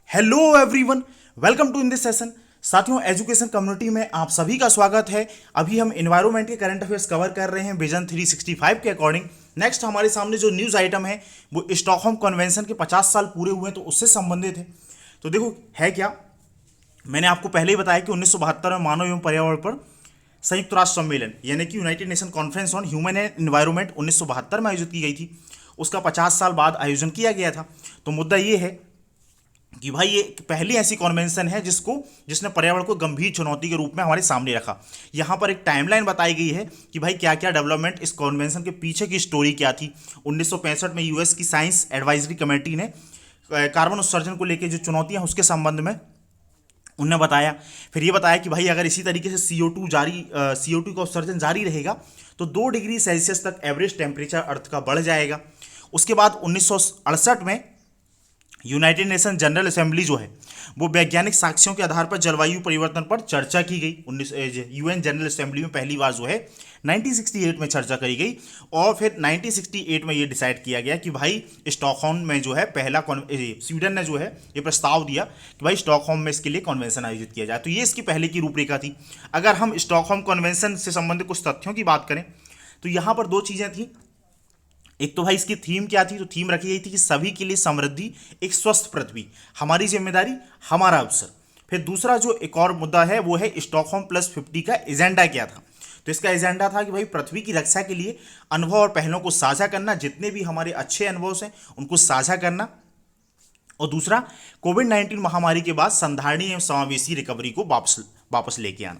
Hello everyone, welcome to in this session. साथियों, education community में आप सभी का स्वागत है। अभी हम एनवायरनमेंट के करंट अफेयर्स कवर कर रहे हैं विजन 365 के अकॉर्डिंग। नेक्स्ट हमारे सामने जो न्यूज़ आइटम है वो स्टॉकहोम कन्वेंशन के 50 साल पूरे हुए हैं, तो उससे संबंधित है। तो देखो है क्या, मैंने आपको पहले ही बताया कि 1972 में मानव एवं पर्यावरण पर संयुक्त राष्ट्र सम्मेलन यानी कि United nation conference on human and environment 1972 में आयोजित की गई थी। उसका 50 साल बाद आयोजन किया गया था। तो मुद्दा ये है कि भाई ये पहली ऐसी कॉन्वेंशन है जिसने पर्यावरण को गंभीर चुनौती के रूप में हमारे सामने रखा। यहाँ पर एक टाइमलाइन बताई गई है कि भाई क्या क्या डेवलपमेंट इस कॉन्वेंशन के पीछे की स्टोरी क्या थी। 1965 में यूएस की साइंस एडवाइजरी कमेटी ने कार्बन उत्सर्जन को लेकर जो चुनौतियां उसके संबंध में उन्होंने बताया। फिर ये बताया कि भाई अगर इसी तरीके से CO2 का उत्सर्जन जारी रहेगा तो 2 डिग्री सेल्सियस तक एवरेज टेम्परेचर अर्थ का बढ़ जाएगा। उसके बाद 1968 में यूनाइटेड नेशन जनरल असेंबली जो है वो वैज्ञानिक साक्ष्यों के आधार पर जलवायु परिवर्तन पर चर्चा की गई। 19 यूएन जनरल असेंबली में पहली बार जो है 1968 में चर्चा करी गई। और फिर 1968 में ये डिसाइड किया गया कि भाई स्टॉकहोम में जो है स्वीडन ने जो है ये प्रस्ताव दिया कि भाई स्टॉकहोम में इसके लिए कन्वेंशन आयोजित किया जाए। तो ये इसकी पहले की रूपरेखा थी। अगर हम स्टॉकहोम कन्वेंशन से संबंधित कुछ तथ्यों की बात करें तो यहाँ पर दो चीज़ें थी। एक तो भाई इसकी थीम क्या थी, तो थीम रखी गई थी कि सभी के लिए समृद्धि, एक स्वस्थ पृथ्वी, हमारी जिम्मेदारी, हमारा अवसर। फिर दूसरा जो एक और मुद्दा है वो है स्टॉकहोम प्लस 50 का एजेंडा क्या था। तो इसका एजेंडा था कि भाई पृथ्वी की रक्षा के लिए अनुभव और पहलों को साझा करना, जितने भी हमारे अच्छे अनुभव हैं उनको साझा करना। और दूसरा कोविड-19 महामारी के बाद संधारणीय एवं समावेशी रिकवरी को वापस लेके आना।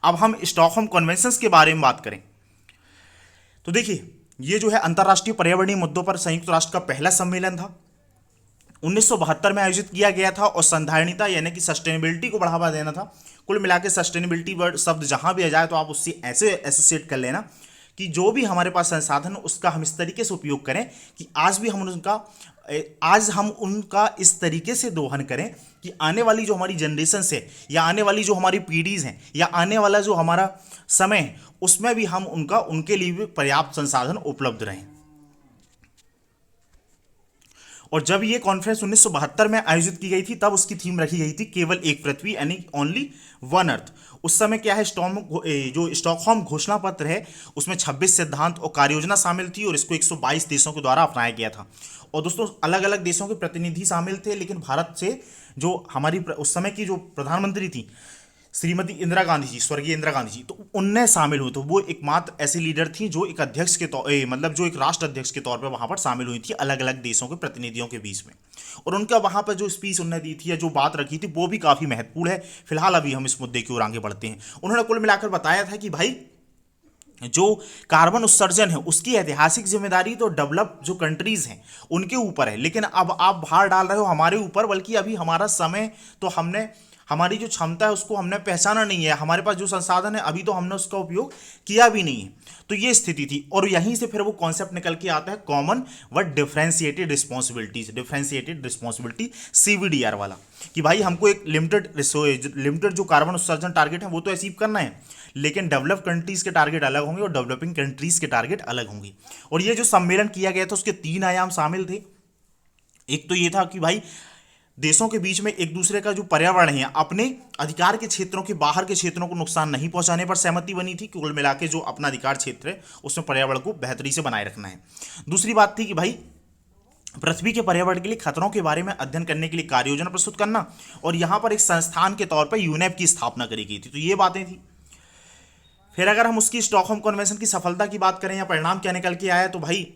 अब हम स्टॉकहोम कन्वेंशन के बारे में बात करें तो देखिए, ये जो है अंतर्राष्ट्रीय पर्यावरणीय मुद्दों पर संयुक्त राष्ट्र का पहला सम्मेलन था। 1972 में आयोजित किया गया था और संधारणीयता यानी कि सस्टेनेबिलिटी को बढ़ावा देना था। कुल मिला के सस्टेनेबिलिटी वर्ड शब्द जहां भी आ जाए तो आप उससे ऐसे एसोसिएट कर लेना कि जो भी हमारे पास संसाधन हो उसका हम इस तरीके से उपयोग करें कि आज हम उनका इस तरीके से दोहन करें कि आने वाली जो हमारी जनरेशन है या आने वाली जो हमारी पीढ़ीज हैं या आने वाला जो हमारा समय है उसमें भी हम उनके लिए भी पर्याप्त संसाधन उपलब्ध रहें। और जब ये कॉन्फ्रेंस 1972 में आयोजित की गई थी तब उसकी थीम रखी गई थी केवल एक पृथ्वी यानी ओनली वन अर्थ। उस समय क्या है, जो स्टॉकहोम घोषणा पत्र है उसमें 26 सिद्धांत और कार्ययोजना शामिल थी और इसको 122 देशों के द्वारा अपनाया गया था। और दोस्तों अलग अलग देशों के प्रतिनिधि शामिल थे, लेकिन भारत से जो हमारी उस समय की जो प्रधानमंत्री थी श्रीमती इंदिरा गांधी जी, स्वर्गीय इंदिरा गांधी जी, तो उनने शामिल हुए। तो वो एकमात्र ऐसी लीडर थी जो एक अध्यक्ष के मतलब जो एक राष्ट्र अध्यक्ष के तौर पर वहां पर शामिल हुई थी अलग अलग देशों के प्रतिनिधियों के बीच में। और उनका वहां पर जो स्पीच उन्होंने दी थी या जो बात रखी थी वो भी काफी महत्वपूर्ण है। फिलहाल अभी हम इस मुद्दे की ओर आगे बढ़ते हैं। उन्होंने कुल मिलाकर बताया था कि भाई जो कार्बन उत्सर्जन है उसकी ऐतिहासिक जिम्मेदारी तो डेवलप जो कंट्रीज हैं उनके ऊपर है, लेकिन अब आप भार डाल रहे हो हमारे ऊपर। बल्कि अभी हमारा समय तो हमने हमारी जो क्षमता है उसको हमने पहचाना नहीं है, हमारे पास जो संसाधन है अभी तो हमने उसका उपयोग किया भी नहीं है। तो ये स्थिति थी और यहीं से फिर वो कॉन्सेप्ट निकल के आता है कॉमन व डिफरेंशिएटेड रिस्पॉन्सिबिलिटी CVDR वाला, कि भाई हमको एक लिमिटेड जो कार्बन उत्सर्जन टारगेट है वो तो अचीव करना है, लेकिन डेवलप कंट्रीज के टारगेट अलग होंगे और डेवलपिंग कंट्रीज के टारगेट अलग होंगे। और ये जो सम्मेलन किया गया था उसके 3 आयाम शामिल थे। एक तो ये था कि भाई देशों के बीच में एक दूसरे का जो पर्यावरण है अपने अधिकार के क्षेत्रों के बाहर के क्षेत्रों को नुकसान नहीं पहुंचाने पर सहमति बनी थी। कुल मिला के जो अपना अधिकार क्षेत्र है उसमें पर्यावरण को बेहतरी से बनाए रखना है। दूसरी बात थी कि भाई पृथ्वी के पर्यावरण के लिए खतरों के बारे में अध्ययन करने के लिए कार्य योजना प्रस्तुत करना, और यहां पर एक संस्थान के तौर पर यूनेप की स्थापना करी गई थी। तो ये बातें थी। फिर अगर हम उसकी स्टॉकहोम कन्वेंशन की सफलता की बात करें या परिणाम क्या निकल के आया, तो भाई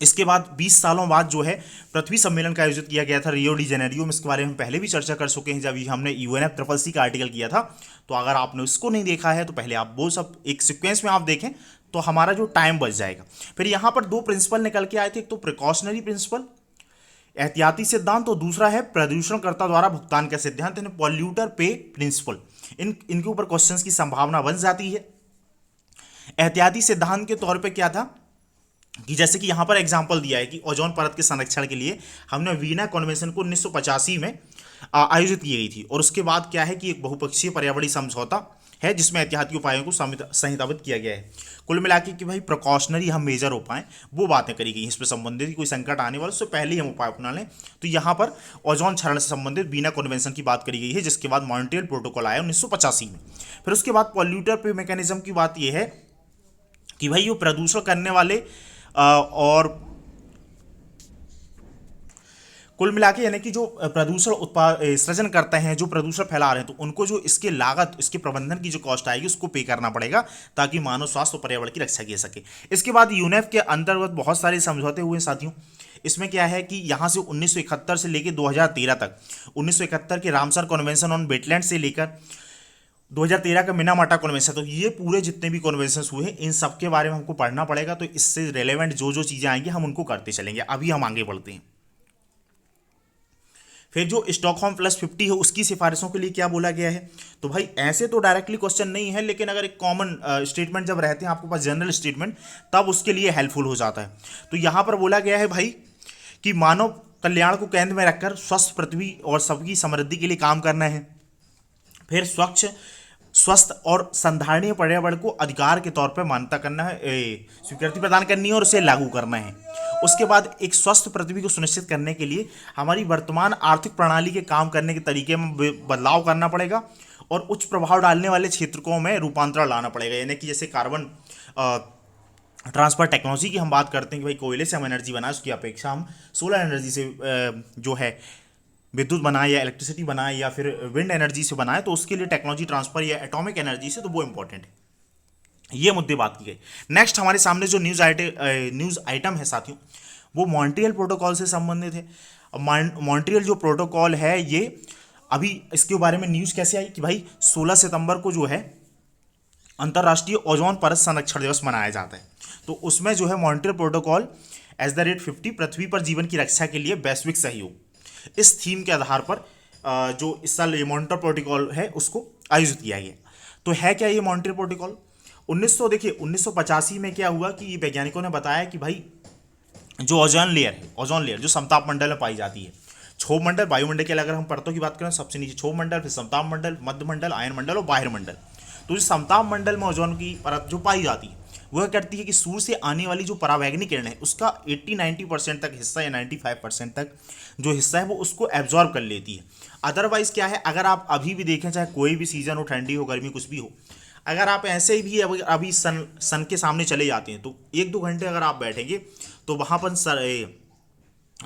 इसके बाद 20 सालों बाद जो है पृथ्वी सम्मेलन का आयोजित किया गया था रियो डी जेनेरियो में। इसके बारे में हम पहले भी चर्चा कर चुके हैं जब हमने UNFCCC का आर्टिकल किया था। तो अगर आपने उसको नहीं देखा है तो पहले आप वो सब एक सीक्वेंस में आप देखें तो हमारा जो टाइम बच जाएगा। फिर यहाँ पर 2 प्रिंसिपल निकल के आए थे, एक तो प्रिकॉशनरी प्रिंसिपल एहतियाती सिद्धांत और दूसरा है प्रदूषणकर्ता द्वारा भुगतान का सिद्धांत यानी पॉल्यूटर पे प्रिंसिपल। इनके ऊपर क्वेश्चंस की संभावना बन जाती है। एहतियाती सिद्धांत के तौर पे क्या था कि जैसे कि यहां पर एग्जांपल दिया है कि ओजोन परत के संरक्षण के लिए हमने वीना कन्वेंशन को 1985 में आयोजित की गई थी। और उसके बाद क्या है कि एक बहुपक्षीय पर्यावरणीय समझौता है जिसमें एहतियाती उपायों को संहिताबद्ध किया गया है। कुल मिला के कि भाई प्रिकॉशनरी हम मेजर उपाय वो बातें करी गई इस पर संबंधित, कोई संकट आने वाला उससे पहले ही हम उपाय अपना लें। तो यहाँ पर ओजोन क्षरण से संबंधित वीना कन्वेंशन की बात करी गई है, जिसके बाद मॉन्ट्रियल प्रोटोकॉल आया 1985 में। फिर उसके बाद पॉल्यूटर पे मैकेनिज्म की बात यह है कि भाई ये प्रदूषण करने वाले और कुल मिला के यानी कि जो प्रदूषण उत्पाद सृजन करते हैं, जो प्रदूषण फैला रहे हैं, तो उनको जो इसके लागत, इसके प्रबंधन की जो कॉस्ट आएगी उसको पे करना पड़ेगा ताकि मानव स्वास्थ्य और पर्यावरण की रक्षा की जा सके। इसके बाद यूनेप के अंतर्गत बहुत सारे समझौते हुए साथियों। इसमें क्या है कि यहाँ से 1971 से लेकर 2013 तक, 1971 के रामसर कन्वेंशन ऑन वेटलैंड से लेकर 2013 का मिनामाटा कन्वेंशन, तो ये पूरे जितने भी कन्वेंशन हुए हैं इन सब के बारे में हमको पढ़ना पड़ेगा। तो इससे रिलेवेंट जो जो चीज़ें आएंगी हम उनको करते चलेंगे। अभी हम आगे बढ़ते हैं। फिर जो स्टॉकहोम प्लस 50 है उसकी सिफारिशों के लिए क्या बोला गया है। तो भाई ऐसे तो डायरेक्टली क्वेश्चन नहीं है, लेकिन अगर एक कॉमन स्टेटमेंट जब रहते हैं आपके पास, जनरल स्टेटमेंट, तब उसके लिए हेल्पफुल हो जाता है। तो यहाँ पर बोला गया है भाई कि मानव कल्याण को केंद्र में रखकर स्वस्थ पृथ्वी और सबकी समृद्धि के लिए काम करना है। फिर स्वच्छ, स्वस्थ और संधारणीय पर्यावरण को अधिकार के तौर पर मान्यता करना है, स्वीकृति प्रदान करनी है और उसे लागू करना है। उसके बाद एक स्वस्थ पृथ्वी को सुनिश्चित करने के लिए हमारी वर्तमान आर्थिक प्रणाली के काम करने के तरीके में बदलाव करना पड़ेगा और उच्च प्रभाव डालने वाले क्षेत्रों में रूपांतरण लाना पड़ेगा। यानी कि जैसे कार्बन ट्रांसफर टेक्नोलॉजी की हम बात करते हैं कि भाई कोयले से हम एनर्जी बनाए, उसकी अपेक्षा हम सोलर एनर्जी से जो है विद्युत बनाए या इलेक्ट्रिसिटी बनाए या फिर विंड एनर्जी से बनाए, तो उसके लिए टेक्नोलॉजी ट्रांसफर या एटॉमिक एनर्जी से, तो वो इंपॉर्टेंट है। ये मुद्दे बात की गई। नेक्स्ट हमारे सामने जो न्यूज़ आइटम है साथियों, वो मॉन्ट्रियल प्रोटोकॉल से संबंधित है। मॉन्ट्रियल जो प्रोटोकॉल है ये अभी इसके बारे में न्यूज़ कैसे आई कि भाई 16 सितंबर को जो है अंतर्राष्ट्रीय ओजोन परत संरक्षण दिवस मनाया जाता है। तो उसमें जो है Montreal protocol as the rate 50 पृथ्वी पर जीवन की रक्षा के लिए वैश्विक सहयोग, इस थीम के आधार पर जो इस साल ये मॉन्ट्रियल प्रोटोकॉल है उसको आयोजित किया गया। तो है क्या ये मॉन्ट्रियल प्रोटोकॉल? 1985 में क्या हुआ कि वैज्ञानिकों ने बताया कि भाई जो ओजोन लेयर जो समताप मंडल में पाई जाती है, क्षोभ मंडल, वायुमंडल के अगर हम परतों की बात करें सबसे नीचे क्षोभ मंडल, फिर समताप मंडल, मध्य मंडल, आयन मंडल और बाह्य मंडल। तो जो समताप मंडल में ओजोन की परत जो पाई जाती है वह करती है कि सूर्य से आने वाली जो परावैंगनी किरण है उसका 80-90% तक हिस्सा या 95% तक जो हिस्सा है वो उसको एब्जॉर्ब कर लेती है। अदरवाइज क्या है, अगर आप अभी भी देखें, चाहे कोई भी सीजन हो, ठंडी हो, गर्मी, कुछ भी हो, अगर आप ऐसे ही भी अभी सन के सामने चले जाते हैं तो 1-2 घंटे अगर आप बैठेंगे तो वहाँ पर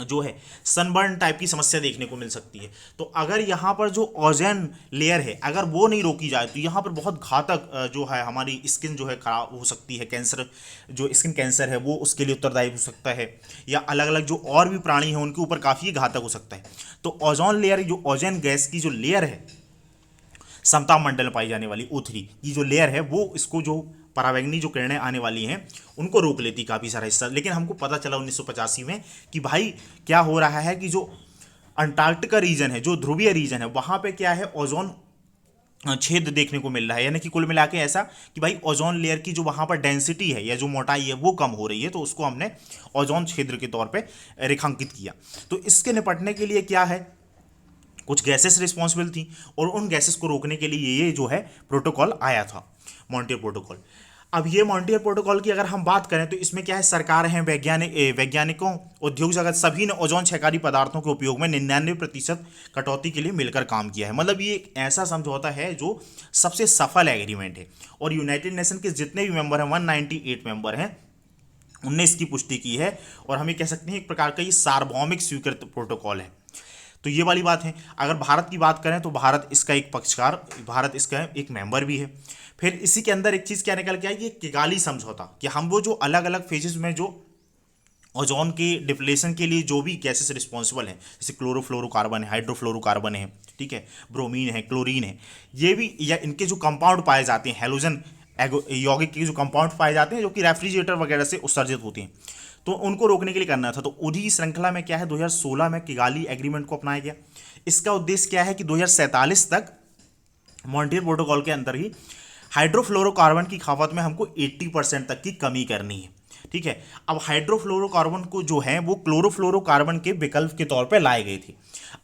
जो है सनबर्न टाइप की समस्या देखने को मिल सकती है। तो अगर यहाँ पर जो ओजोन लेयर है अगर वो नहीं रोकी जाए तो यहाँ पर बहुत घातक जो है हमारी स्किन जो है खराब हो सकती है। कैंसर, जो स्किन कैंसर है वो उसके लिए उत्तरदायी हो सकता है, या अलग अलग जो और भी प्राणी हैं उनके ऊपर काफ़ी घातक हो सकता है। तो ओजोन लेयर, जो ओजोन गैस की जो लेयर है समताप मंडल में पाई जाने वाली O3 की जो लेयर है वो इसको जो परावैंगनी जो किरणें आने वाली हैं उनको रोक लेती काफ़ी सारा हिस्सा। लेकिन हमको पता चला 1985 में कि भाई क्या हो रहा है कि जो अंटार्कटिका रीजन है, जो ध्रुवीय रीजन है, वहाँ पे क्या है ओजोन छेद देखने को मिल रहा है। यानी कि कुल मिला के ऐसा कि भाई ओजोन लेयर की जो वहाँ पर डेंसिटी है या जो मोटाई है वो कम हो रही है, तो उसको हमने ओजोन क्षेत्र के तौर पर रेखांकित किया। तो इसके निपटने के लिए क्या है, कुछ गैसेस रिस्पॉन्सिबल थी और उन गैसेस को रोकने के लिए ये जो है प्रोटोकॉल आया था, मॉन्ट्रियल प्रोटोकॉल। अब ये मॉन्ट्रियल प्रोटोकॉल की अगर हम बात करें तो इसमें क्या है, सरकार है, वैज्ञानिकों, उद्योग जगत सभी ने ओजोन क्षयकारी पदार्थों के उपयोग में 99% कटौती के लिए मिलकर काम किया है। मतलब ये एक ऐसा समझौता है जो सबसे सफल एग्रीमेंट है और यूनाइटेड नेशन के जितने भी मेंबर हैं, 198 मेंबर हैं, उनने इसकी पुष्टि की है और हमें कह सकते हैं एक प्रकार का ये सार्वभौमिक स्वीकृत प्रोटोकॉल है। तो ये वाली बात है। अगर भारत की बात करें तो भारत इसका एक पक्षकार, भारत इसका एक मेंबर भी है। फिर इसी के अंदर एक चीज़ क्या निकल के आई, ये किगाली समझौता, कि हम वो जो अलग अलग फेजेस में जो ओजोन के डिप्लेशन के लिए जो भी गैसेस रिस्पॉन्सिबल हैं, जैसे क्लोरोफ्लोरोकार्बन है, हाइड्रोफ्लोरोकार्बन है, ठीक है, ब्रोमीन है, क्लोरीन है, ये भी, या इनके जो कंपाउंड पाए जाते हैं, हैलोजन यौगिक के जो कंपाउंड पाए जाते हैं जो कि रेफ्रिजरेटर वगैरह से उत्सर्जित होते हैं, तो उनको रोकने के लिए करना था। तो उसी श्रृंखला में क्या है, 2016 में किगाली एग्रीमेंट को अपनाया गया। इसका उद्देश्य क्या है कि 2047 तक मॉन्ट्रियल प्रोटोकॉल के अंदर ही हाइड्रोफ्लोरोकार्बन की खपत में हमको 80% तक की कमी करनी है, ठीक है। अब हाइड्रोफ्लोरोकार्बन को जो है वो क्लोरोफ्लोरोकार्बन के विकल्प के तौर पर लाए गए थे।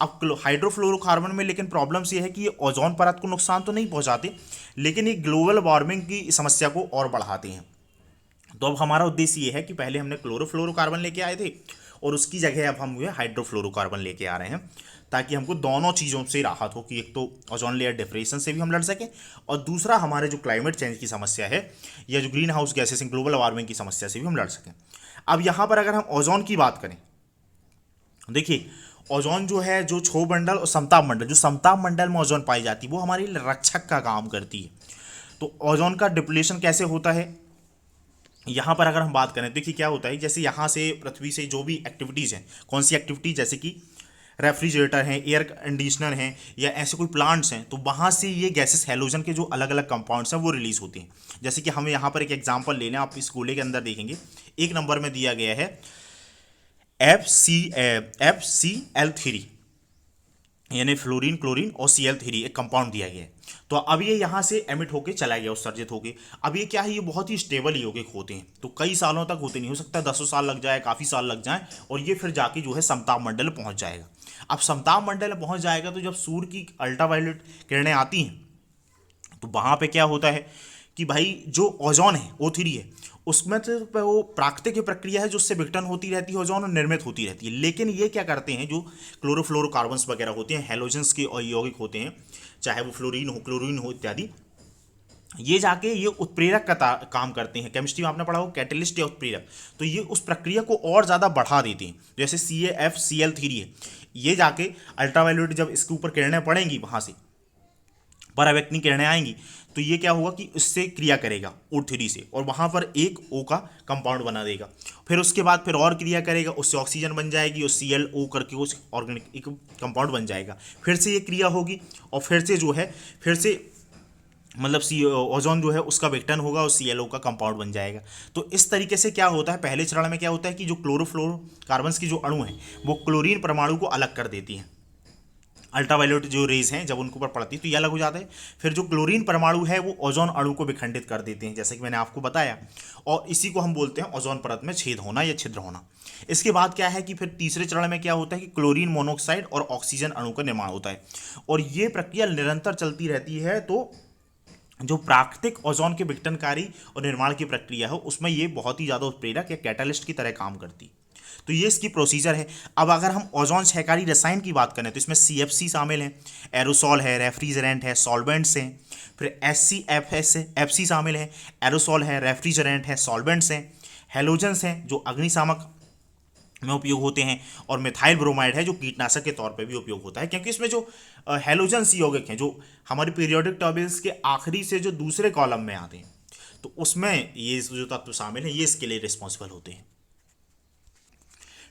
अब हाइड्रोफ्लोरोकार्बन में लेकिन प्रॉब्लम्स ये है कि ये ओजोन परत को नुकसान तो नहीं पहुंचाते, लेकिन ये ग्लोबल वार्मिंग की समस्या को और बढ़ाते हैं। तो अब हमारा उद्देश्य ये है कि पहले हमने क्लोरोफ्लोरोकार्बन लेके आए थे और उसकी जगह अब हम हाइड्रोफ्लोरोकार्बन लेके आ रहे हैं, ताकि हमको दोनों चीज़ों से राहत हो कि एक तो ओजोन लेयर डिप्रेशन से भी हम लड़ सकें, और दूसरा हमारे जो क्लाइमेट चेंज की समस्या है या जो green house gases global warming की समस्या से भी हम लड़ सकें। अब यहाँ पर अगर हम ओजोन की बात करें, देखिए ओजोन जो है, जो क्षोभ मंडल और समताप मंडल, जो समताप मंडल में ओजोन पाई जाती है वो हमारी रक्षक का काम करती है। तो ओजोन का डिप्लीशन कैसे होता है, यहाँ पर अगर हम बात करें, देखिए क्या होता है, जैसे यहाँ से पृथ्वी से जो भी एक्टिविटीज़ हैं, कौन सी एक्टिविटीज, जैसे कि रेफ्रिजरेटर हैं, एयर कंडीशनर हैं, या ऐसे कोई प्लांट्स हैं, तो वहाँ से ये गैसेस हैलोजन के जो अलग अलग कंपाउंड्स हैं वो रिलीज होती हैं। जैसे कि हमें यहाँ पर एक एग्जांपल लेना है, आप इस गोले के अंदर देखेंगे 1 नंबर में दिया गया है FCl3, यानी फ्लोरीन, क्लोरीन और Cl3 एक कंपाउंड दिया गया है। तो अब ये यहाँ से एमिट होके चला गया, उत्सर्जित होके। अब ये क्या है, ये बहुत ही स्टेबल यौगिक होते हैं, तो कई सालों तक होते नहीं, हो सकता है 10 साल लग जाए, काफ़ी साल लग जाए, और ये फिर जाके जो है समताप मंडल में पहुँच जाएगा। अब समताप मंडल में पहुँच जाएगा तो जब सूर्य की अल्ट्रावायलेट किरणें आती हैं तो वहाँ पे क्या होता है कि भाई जो ओजोन है O3 है, उसमें तो वो प्राकृतिक प्रक्रिया है जो उससे विघटन होती रहती है ओजोन, और निर्मित होती रहती है। लेकिन ये क्या करते हैं, जो क्लोरोफ्लोरोकार्बन्स वगैरह होते हैं, हैलोजेंस के यौगिक होते हैं, चाहे वो फ्लोरीन हो, क्लोरीन हो इत्यादि, ये जाके ये उत्प्रेरक का काम करते हैं। केमिस्ट्री में आपने पढ़ा हो कैटलिस्ट या उत्प्रेरक, तो ये उस प्रक्रिया को और ज़्यादा बढ़ा देते हैं। जैसे CaFCl3 है, ये जाके अल्ट्रावायलेट जब इसके ऊपर किरणें पड़ेंगी, वहाँ से परावैक्तनी किरणें आएंगी, तो ये क्या होगा कि इससे क्रिया करेगा O3 से, और वहाँ पर एक O का कंपाउंड बना देगा। फिर उसके बाद फिर और क्रिया करेगा, उससे ऑक्सीजन बन जाएगी, और ClO करके उस ऑर्गेनिक एक कंपाउंड बन जाएगा। फिर से ये क्रिया होगी, और फिर से जो है, फिर से मतलब ओजोन जो है उसका विघटन होगा और ClO का कंपाउंड बन जाएगा। तो इस तरीके से क्या होता है, पहले चरण में क्या होता है कि जो क्लोरोफ्लोरोकार्बन्स की जो अणु हैं वो क्लोरीन परमाणु को अलग कर देती हैं। अल्ट्रावायलेट जो रेज हैं जब उनके ऊपर पड़ती है तो ये अलग हो जाता है। फिर जो क्लोरीन परमाणु है वो ओजोन अणु को विखंडित कर देते हैं, जैसे कि मैंने आपको बताया, और इसी को हम बोलते हैं ओजोन परत में छेद होना या छिद्र होना। इसके बाद क्या है कि फिर तीसरे चरण में क्या होता है कि क्लोरीन मोनोऑक्साइड और ऑक्सीजन अणु का निर्माण होता है, और ये प्रक्रिया निरंतर चलती रहती है। तो जो प्राकृतिक ओजोन के विघटनकारी और निर्माण की प्रक्रिया है उसमें ये बहुत ही ज़्यादा उत्प्रेरक या कैटालिस्ट की तरह काम करती है। तो ये इसकी प्रोसीजर है। अब अगर हम ओजोन क्षयकारी रसायन की बात करें तो इसमें CFC शामिल है, एरोसॉल है, रेफ्रिजरेंट है, सॉल्वेंट्स हैं। फिर SCFS है, FC शामिल है, एरोसॉल है, रेफ्रिजरेंट है, सॉल्वेंट्स हैं। हेलोजेंस हैं जो अग्निशामक में उपयोग होते हैं, और मिथाइल ब्रोमाइड है जो कीटनाशक के तौर पे भी उपयोग होता है, क्योंकि इसमें जो हेलोजेंस यौगिक हैं जो हमारी पीरियोडिक टेबल्स के आखिरी से जो दूसरे कॉलम में आते हैं, तो उसमें ये जो तत्व शामिल हैं ये इसके लिए रिस्पॉन्सिबल होते हैं।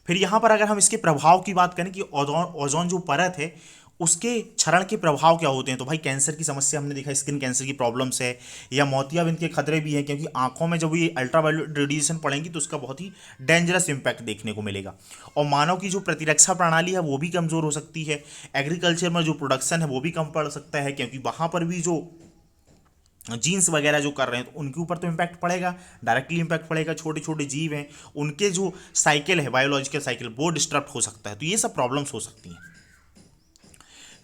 फिर यहाँ पर अगर हम इसके प्रभाव की बात करें कि ओजोन जो परत है उसके क्षरण के प्रभाव क्या होते हैं, तो भाई कैंसर की समस्या हमने देखा, स्किन कैंसर की प्रॉब्लम्स है, या मोतियाबिंद के खतरे भी हैं, क्योंकि आंखों में जब ये अल्ट्रावायलेट रेडिएशन पड़ेंगी तो उसका बहुत ही डेंजरस इंपैक्ट देखने को मिलेगा। और मानव की जो प्रतिरक्षा प्रणाली है वो भी कमज़ोर हो सकती है। एग्रीकल्चर में जो प्रोडक्शन है वो भी कम पड़ सकता है, क्योंकि वहाँ पर भी जो जीन्स वगैरह जो कर रहे हैं तो उनके ऊपर तो इम्पैक्ट पड़ेगा, डायरेक्टली इम्पैक्ट पड़ेगा। छोटे छोटे जीव हैं उनके जो साइकिल है, बायोलॉजिकल साइकिल, वो डिस्टर्ब हो सकता है। तो ये सब प्रॉब्लम्स हो सकती हैं।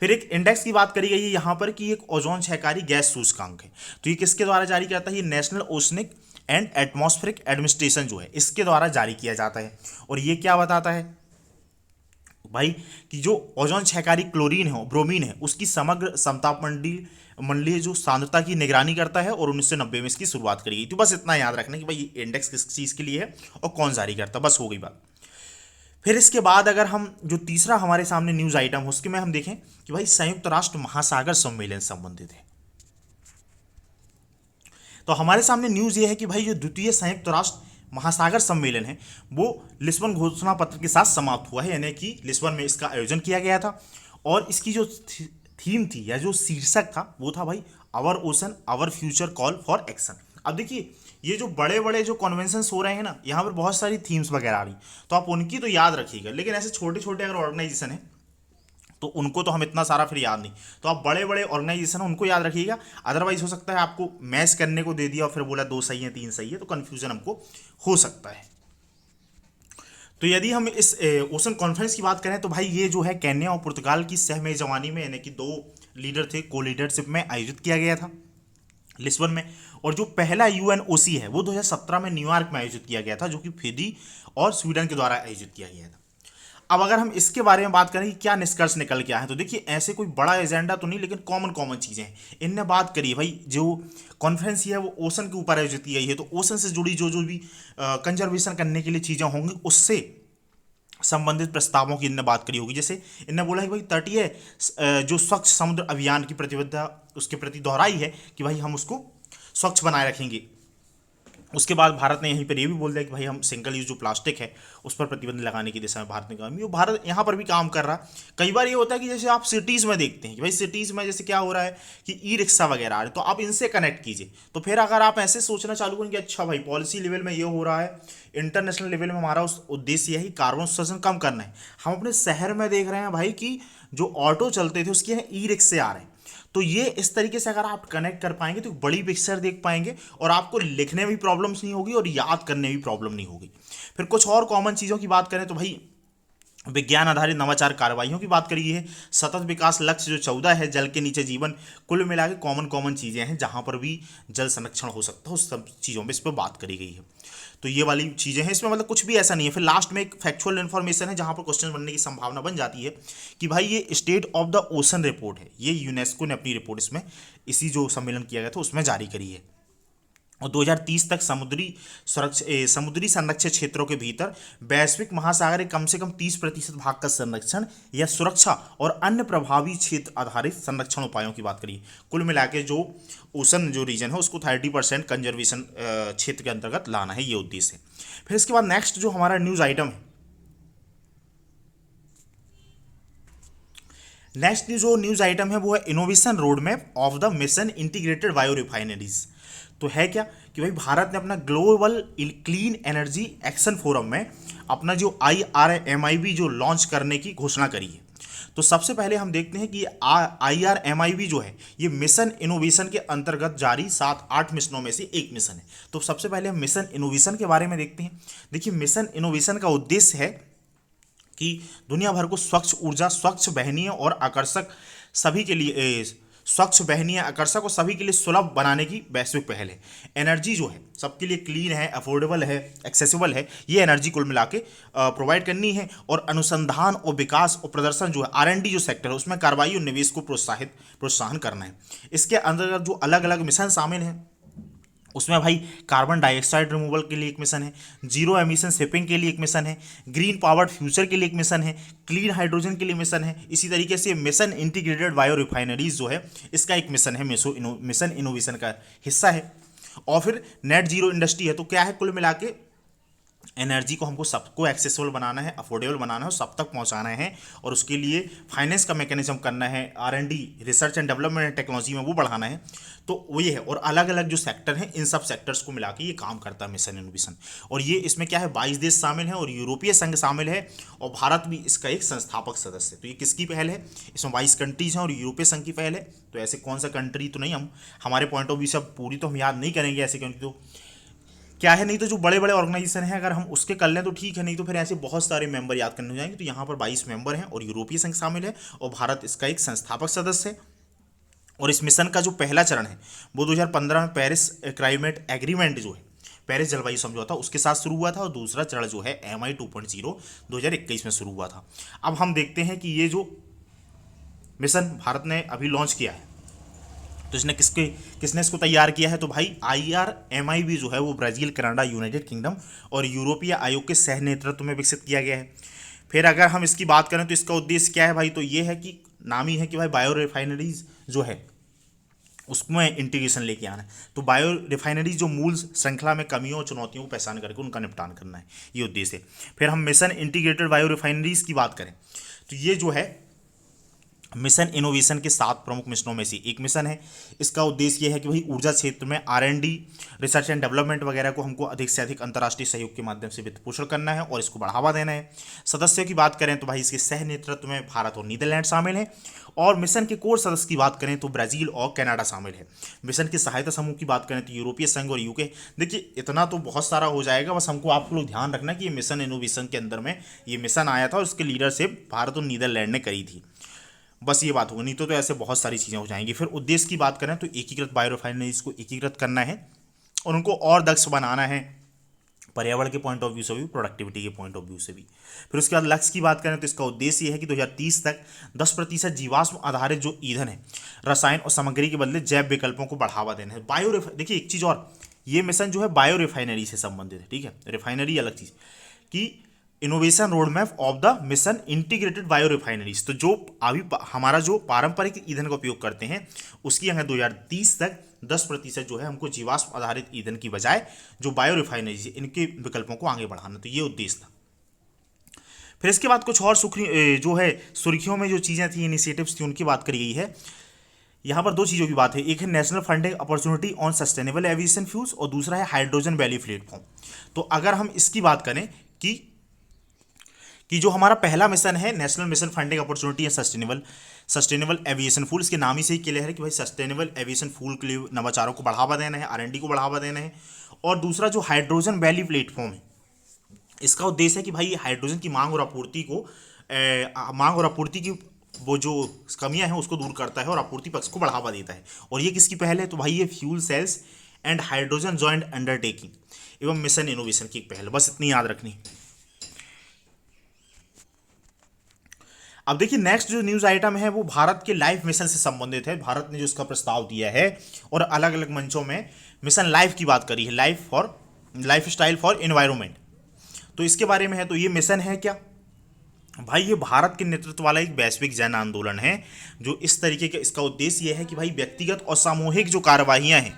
फिर एक इंडेक्स की बात करी गई है यहाँ पर कि एक ओजोन क्षयकारी गैस सूचकांक है, तो ये किसके द्वारा जारी करता है, ये national oceanic and atmospheric administration जो है इसके द्वारा जारी किया जाता है। और ये क्या बताता है भाई कि जो ओजोन क्षयकारी क्लोरीन है, ब्रोमीन है, उसकी समग्र समताप मंडलीय जो सांद्रता की निगरानी करता है, और 1990 में इसकी शुरुआत करी गई। तो बस इतना याद रखना कि भाई ये इंडेक्स किस चीज़ के लिए है और कौन जारी करता है, बस हो गई बात। फिर इसके बाद अगर हम जो तीसरा हमारे सामने न्यूज़ आइटम है उसके में हम देखें कि भाई संयुक्त राष्ट्र महासागर सम्मेलन संबंधित है। तो हमारे सामने न्यूज़ ये है कि भाई जो द्वितीय संयुक्त राष्ट्र महासागर सम्मेलन है वो लिस्बन घोषणा पत्र के साथ समाप्त हुआ है, यानी कि लिस्बन में इसका आयोजन किया गया था। और इसकी जो थीम थी या जो शीर्षक था वो था भाई our ocean our future call for action. अब देखिए ये जो बड़े बड़े जो कन्वेंशंस हो रहे हैं ना, यहाँ पर बहुत सारी थीम्स वगैरह आ रही, तो आप उनकी तो याद रखिएगा, लेकिन ऐसे छोटे छोटे अगर ऑर्गेनाइजेशन है तो उनको तो हम इतना सारा फिर याद नहीं, तो आप बड़े बड़े ऑर्गेनाइजेशन है उनको याद रखिएगा। अदरवाइज हो सकता है आपको मैच करने को दे दिया और फिर बोला 2 सही है 3 सही है, तो कन्फ्यूजन हमको हो सकता है। तो यदि हम इस ओशन कॉन्फ्रेंस की बात करें तो भाई ये जो है केन्या और पुर्तगाल की सह मेजबानी में, यानी कि दो लीडर थे, को लीडरशिप में आयोजित किया गया था लिस्बन में। और जो पहला यूएनओसी है वो 2017 में न्यूयॉर्क में आयोजित किया गया था, जो कि फिजी और स्वीडन के द्वारा आयोजित किया गया था। अब अगर हम इसके बारे में बात करें कि क्या निष्कर्ष निकल के आए हैं, तो देखिए ऐसे कोई बड़ा एजेंडा तो नहीं, लेकिन कॉमन कॉमन चीज़ें हैं। इनने बात करी है भाई, जो कॉन्फ्रेंस है वो ओशन के ऊपर आयोजित की गई है, तो ओशन से जुड़ी जो जो भी कंजर्वेशन करने के लिए चीज़ें होंगी उससे संबंधित प्रस्तावों की इनने बात करी होगी। जैसे इनने बोला कि भाई तटीय जो स्वच्छ समुद्र अभियान की प्रतिबद्धता उसके प्रति दोहराई है कि भाई हम उसको स्वच्छ बनाए रखेंगे। उसके बाद भारत ने यहीं पर ये भी बोल दिया कि भाई हम सिंगल यूज जो प्लास्टिक है उस पर प्रतिबंध लगाने की दिशा में भारत ने काम, भारत यहाँ पर भी काम कर रहा। कई बार ये होता है कि जैसे आप सिटीज़ में देखते हैं कि भाई सिटीज़ में जैसे क्या हो रहा है कि ई रिक्शा वगैरह आ रहे हैं, तो आप इनसे कनेक्ट कीजिए। तो फिर अगर आप ऐसे सोचना चालू करें कि अच्छा भाई पॉलिसी लेवल में ये हो रहा है, इंटरनेशनल लेवल में हमारा उस उद्देश्य यही कार्बन उत्सर्जन कम करना है, हम अपने शहर में देख रहे हैं भाई कि जो ऑटो चलते थे उसके यहाँ ई रिक्शे आ रहे हैं। तो ये इस तरीके से अगर आप कनेक्ट कर पाएंगे तो एक बड़ी पिक्चर देख पाएंगे और आपको लिखने में भी प्रॉब्लम्स नहीं होगी और याद करने में भी प्रॉब्लम नहीं होगी। फिर कुछ और कॉमन चीज़ों की बात करें तो भाई विज्ञान आधारित नवाचार कार्रवाइयों की बात करी है, सतत विकास लक्ष्य जो 14 है, जल के नीचे जीवन, कुल मिला के कॉमन कॉमन चीज़ें हैं जहाँ पर भी जल संरक्षण हो सकता है उस सब चीज़ों में इस पर बात करी गई है। तो ये वाली चीज़ें हैं, इसमें मतलब कुछ भी ऐसा नहीं है। फिर लास्ट में एक फैक्चुअल इन्फॉर्मेशन है जहाँ पर क्वेश्चन बनने की संभावना बन जाती है कि भाई ये state of the ocean report है, ये यूनेस्को ने अपनी रिपोर्ट इसमें इसी जो सम्मेलन किया गया था उसमें जारी करी है। और 2030 तक समुद्री संरक्षित क्षेत्रों के भीतर वैश्विक महासागर के कम से कम 30% भाग का संरक्षण या सुरक्षा और अन्य प्रभावी क्षेत्र आधारित संरक्षण उपायों की बात करिए। कुल मिला के जो ओशन जो रीजन है उसको 30% कंजर्वेशन क्षेत्र के अंतर्गत लाना है, ये उद्देश्य है। फिर इसके बाद नेक्स्ट जो हमारा न्यूज आइटम है, नेक्स्ट जो न्यूज आइटम है वो है innovation road map of the mission integrated bio refineries. तो है क्या कि भाई भारत ने अपना global clean energy action forum में अपना जो IRMIB जो लॉन्च करने की घोषणा करी है। तो सबसे पहले हम देखते हैं कि IRMIB जो है ये मिशन इनोवेशन के अंतर्गत जारी 7-8 मिशनों में से एक मिशन है। तो सबसे पहले हम मिशन इनोवेशन के बारे में देखते हैं। देखिए मिशन इनोवेशन का उद्देश्य है कि दुनिया भर को स्वच्छ ऊर्जा, स्वच्छ बहनीय और आकर्षक सभी के लिए स्वच्छ बहनीय आकर्षक और सभी के लिए सुलभ बनाने की वैश्विक पहल है। एनर्जी जो है सबके लिए क्लीन है, अफोर्डेबल है, एक्सेसिबल है, ये एनर्जी कुल मिला के प्रोवाइड करनी है। और अनुसंधान और विकास और प्रदर्शन जो है R&D जो सेक्टर है उसमें कार्रवाई और निवेश को प्रोत्साहन करना है। इसके अंतर्गत जो अलग अलग मिशन शामिल हैं उसमें भाई कार्बन डाइऑक्साइड रिमूवल के लिए एक मिशन है, जीरो एमिशन शिपिंग के लिए एक मिशन है, ग्रीन पावर्ड फ्यूचर के लिए एक मिशन है, क्लीन हाइड्रोजन के लिए मिशन है। इसी तरीके से मिशन इंटीग्रेटेड बायो रिफाइनरीज जो है इसका एक मिशन है, मिशन इनोवेशन का हिस्सा है। और फिर नेट जीरो इंडस्ट्री है। तो क्या है, कुल मिला के एनर्जी को हमको सबको एक्सेसिबल बनाना है, अफोर्डेबल बनाना है और सब तक पहुंचाना है, और उसके लिए फाइनेंस का मैकेनिज्म करना है, R&D research and development and technology में वो बढ़ाना है। तो वो ये है, और अलग अलग जो सेक्टर हैं इन सब सेक्टर्स को मिला के ये काम करता है मिशन इनोवेशन। और ये इसमें क्या है 22 देश शामिल हैं और यूरोपीय संघ शामिल है और भारत भी इसका एक संस्थापक सदस्य है। तो ये किसकी पहल है, इसमें 22 कंट्रीज हैं और यूरोपीय संघ की पहल है। तो ऐसे कौन सा कंट्री तो नहीं, हम हमारे पॉइंट ऑफ व्यू से पूरी तो हम याद नहीं करेंगे ऐसे, क्योंकि तो क्या है, नहीं तो जो बड़े बड़े ऑर्गेनाइजेशन हैं अगर हम उसके कर लें तो ठीक है, नहीं तो फिर ऐसे बहुत सारे मेंबर याद करने हो जाएंगे। तो यहाँ पर 22 मेंबर हैं और यूरोपीय संघ शामिल है और भारत इसका एक संस्थापक सदस्य है। और इस मिशन का जो पहला चरण है वो 2015 में पेरिस क्लाइमेट एग्रीमेंट जो है, पेरिस जलवायु समझौता, उसके साथ शुरू हुआ था। और दूसरा चरण जो है MI 2.0 2021 में शुरू हुआ था। अब हम देखते हैं कि ये जो मिशन भारत ने अभी लॉन्च किया है तो किसने इसको तैयार किया है, तो भाई IRMIB जो है वो ब्राज़ील, कनाडा, यूनाइटेड किंगडम और यूरोपीय आयोग के सह नेतृत्व में विकसित किया गया है। फिर अगर हम इसकी बात करें तो इसका उद्देश्य क्या है भाई, तो ये है कि नाम ही है कि भाई बायो रिफाइनरीज जो है उसमें इंटीग्रेशन लेके आना है। तो बायो रिफाइनरीज जो मूल श्रृंखला में कमियों और चुनौतियों को पहचान करके उनका निपटान करना है, ये उद्देश्य है। फिर हम मिशन इंटीग्रेटेड बायो रिफाइनरीज की बात करें तो ये जो है मिशन इनोवेशन के 7 प्रमुख मिशनों में से एक मिशन है। इसका उद्देश्य यह है कि भाई ऊर्जा क्षेत्र में R&D, रिसर्च एंड डेवलपमेंट वगैरह को हमको अधिक से अधिक अंतर्राष्ट्रीय सहयोग के माध्यम से वित्त पोषण करना है और इसको बढ़ावा देना है। सदस्यों की बात करें तो भाई इसके सह नेतृत्व में भारत और नीदरलैंड शामिल हैं। और मिशन के कोर सदस्य की बात करें तो ब्राजील और कनाडा शामिल है। मिशन के सहायता समूह की बात करें तो यूरोपीय संघ और यूके। देखिए इतना तो बहुत सारा हो जाएगा, बस हमको आप लोग ध्यान रखना कि ये मिशन इनोवेशन के अंदर में ये मिशन आया था और इसकी लीडरशिप भारत और नीदरलैंड ने करी थी। बस ये बात होगी, नहीं तो ऐसे बहुत सारी चीज़ें हो जाएंगी। फिर उद्देश्य की बात करें तो एकीकृत बायो रिफाइनरीज को एकीकृत करना है और उनको और दक्ष बनाना है, पर्यावरण के पॉइंट ऑफ व्यू से भी, प्रोडक्टिविटी के पॉइंट ऑफ व्यू से भी। फिर उसके बाद लक्ष्य की बात करें तो इसका उद्देश्य यह है कि 2030 तक 10% जीवाश्म आधारित जो ईंधन है, रसायन और सामग्री के बदले जैव विकल्पों को बढ़ावा देना है। देखिए एक चीज़ और, ये मिशन जो है बायो रिफाइनरी से संबंधित है, ठीक है, रिफाइनरी अलग चीज़ कि innovation road map of the mission integrated bio refineries. तो जो अभी हमारा जो पारंपरिक ईंधन का उपयोग करते हैं उसकी हमें 2030 तक 10% जो है हमको जीवाश्म आधारित ईंधन की बजाय जो बायो रिफाइनरीज इनके विकल्पों को आगे बढ़ाना, तो ये उद्देश्य था। फिर इसके बाद कुछ और जो है सुर्खियों में जो चीज़ें थी, इनिशिएटिव्स थी, उनकी बात करी गई है। यहाँ पर 2 चीज़ों की बात है, एक है national funding opportunity on sustainable aviation fuels और दूसरा है हाइड्रोजन वैली प्लेटफॉर्म। तो अगर हम इसकी बात करें कि जो हमारा पहला मिशन है national mission funding opportunity and sustainable aviation fuel, इसके नाम ही से ही क्लियर है कि भाई सस्टेनेबल एविएशन फ्यूल के लिए नवाचारों को बढ़ावा देना है, R&D को बढ़ावा देना है। और दूसरा जो हाइड्रोजन वैली प्लेटफॉर्म है, इसका उद्देश्य है कि भाई हाइड्रोजन की मांग और आपूर्ति की वो जो कमियां हैं उसको दूर करता है और आपूर्ति पक्ष को बढ़ावा देता है। और ये किसकी पहल है, तो भाई ये fuel cells and hydrogen joint undertaking एवं मिशन इनोवेशन की एक पहल, बस इतनी याद रखनी। अब देखिए नेक्स्ट जो न्यूज़ आइटम है वो भारत के लाइफ मिशन से संबंधित है। भारत ने जो इसका प्रस्ताव दिया है और अलग अलग मंचों में मिशन लाइफ की बात करी है, लाइफ स्टाइल फॉर एनवायरनमेंट। तो इसके बारे में है, तो ये मिशन है क्या भाई, ये भारत के नेतृत्व वाला एक वैश्विक जन आंदोलन है जो इस तरीके का, इसका उद्देश्य यह है कि भाई व्यक्तिगत और सामूहिक जो कार्यवाहियां हैं,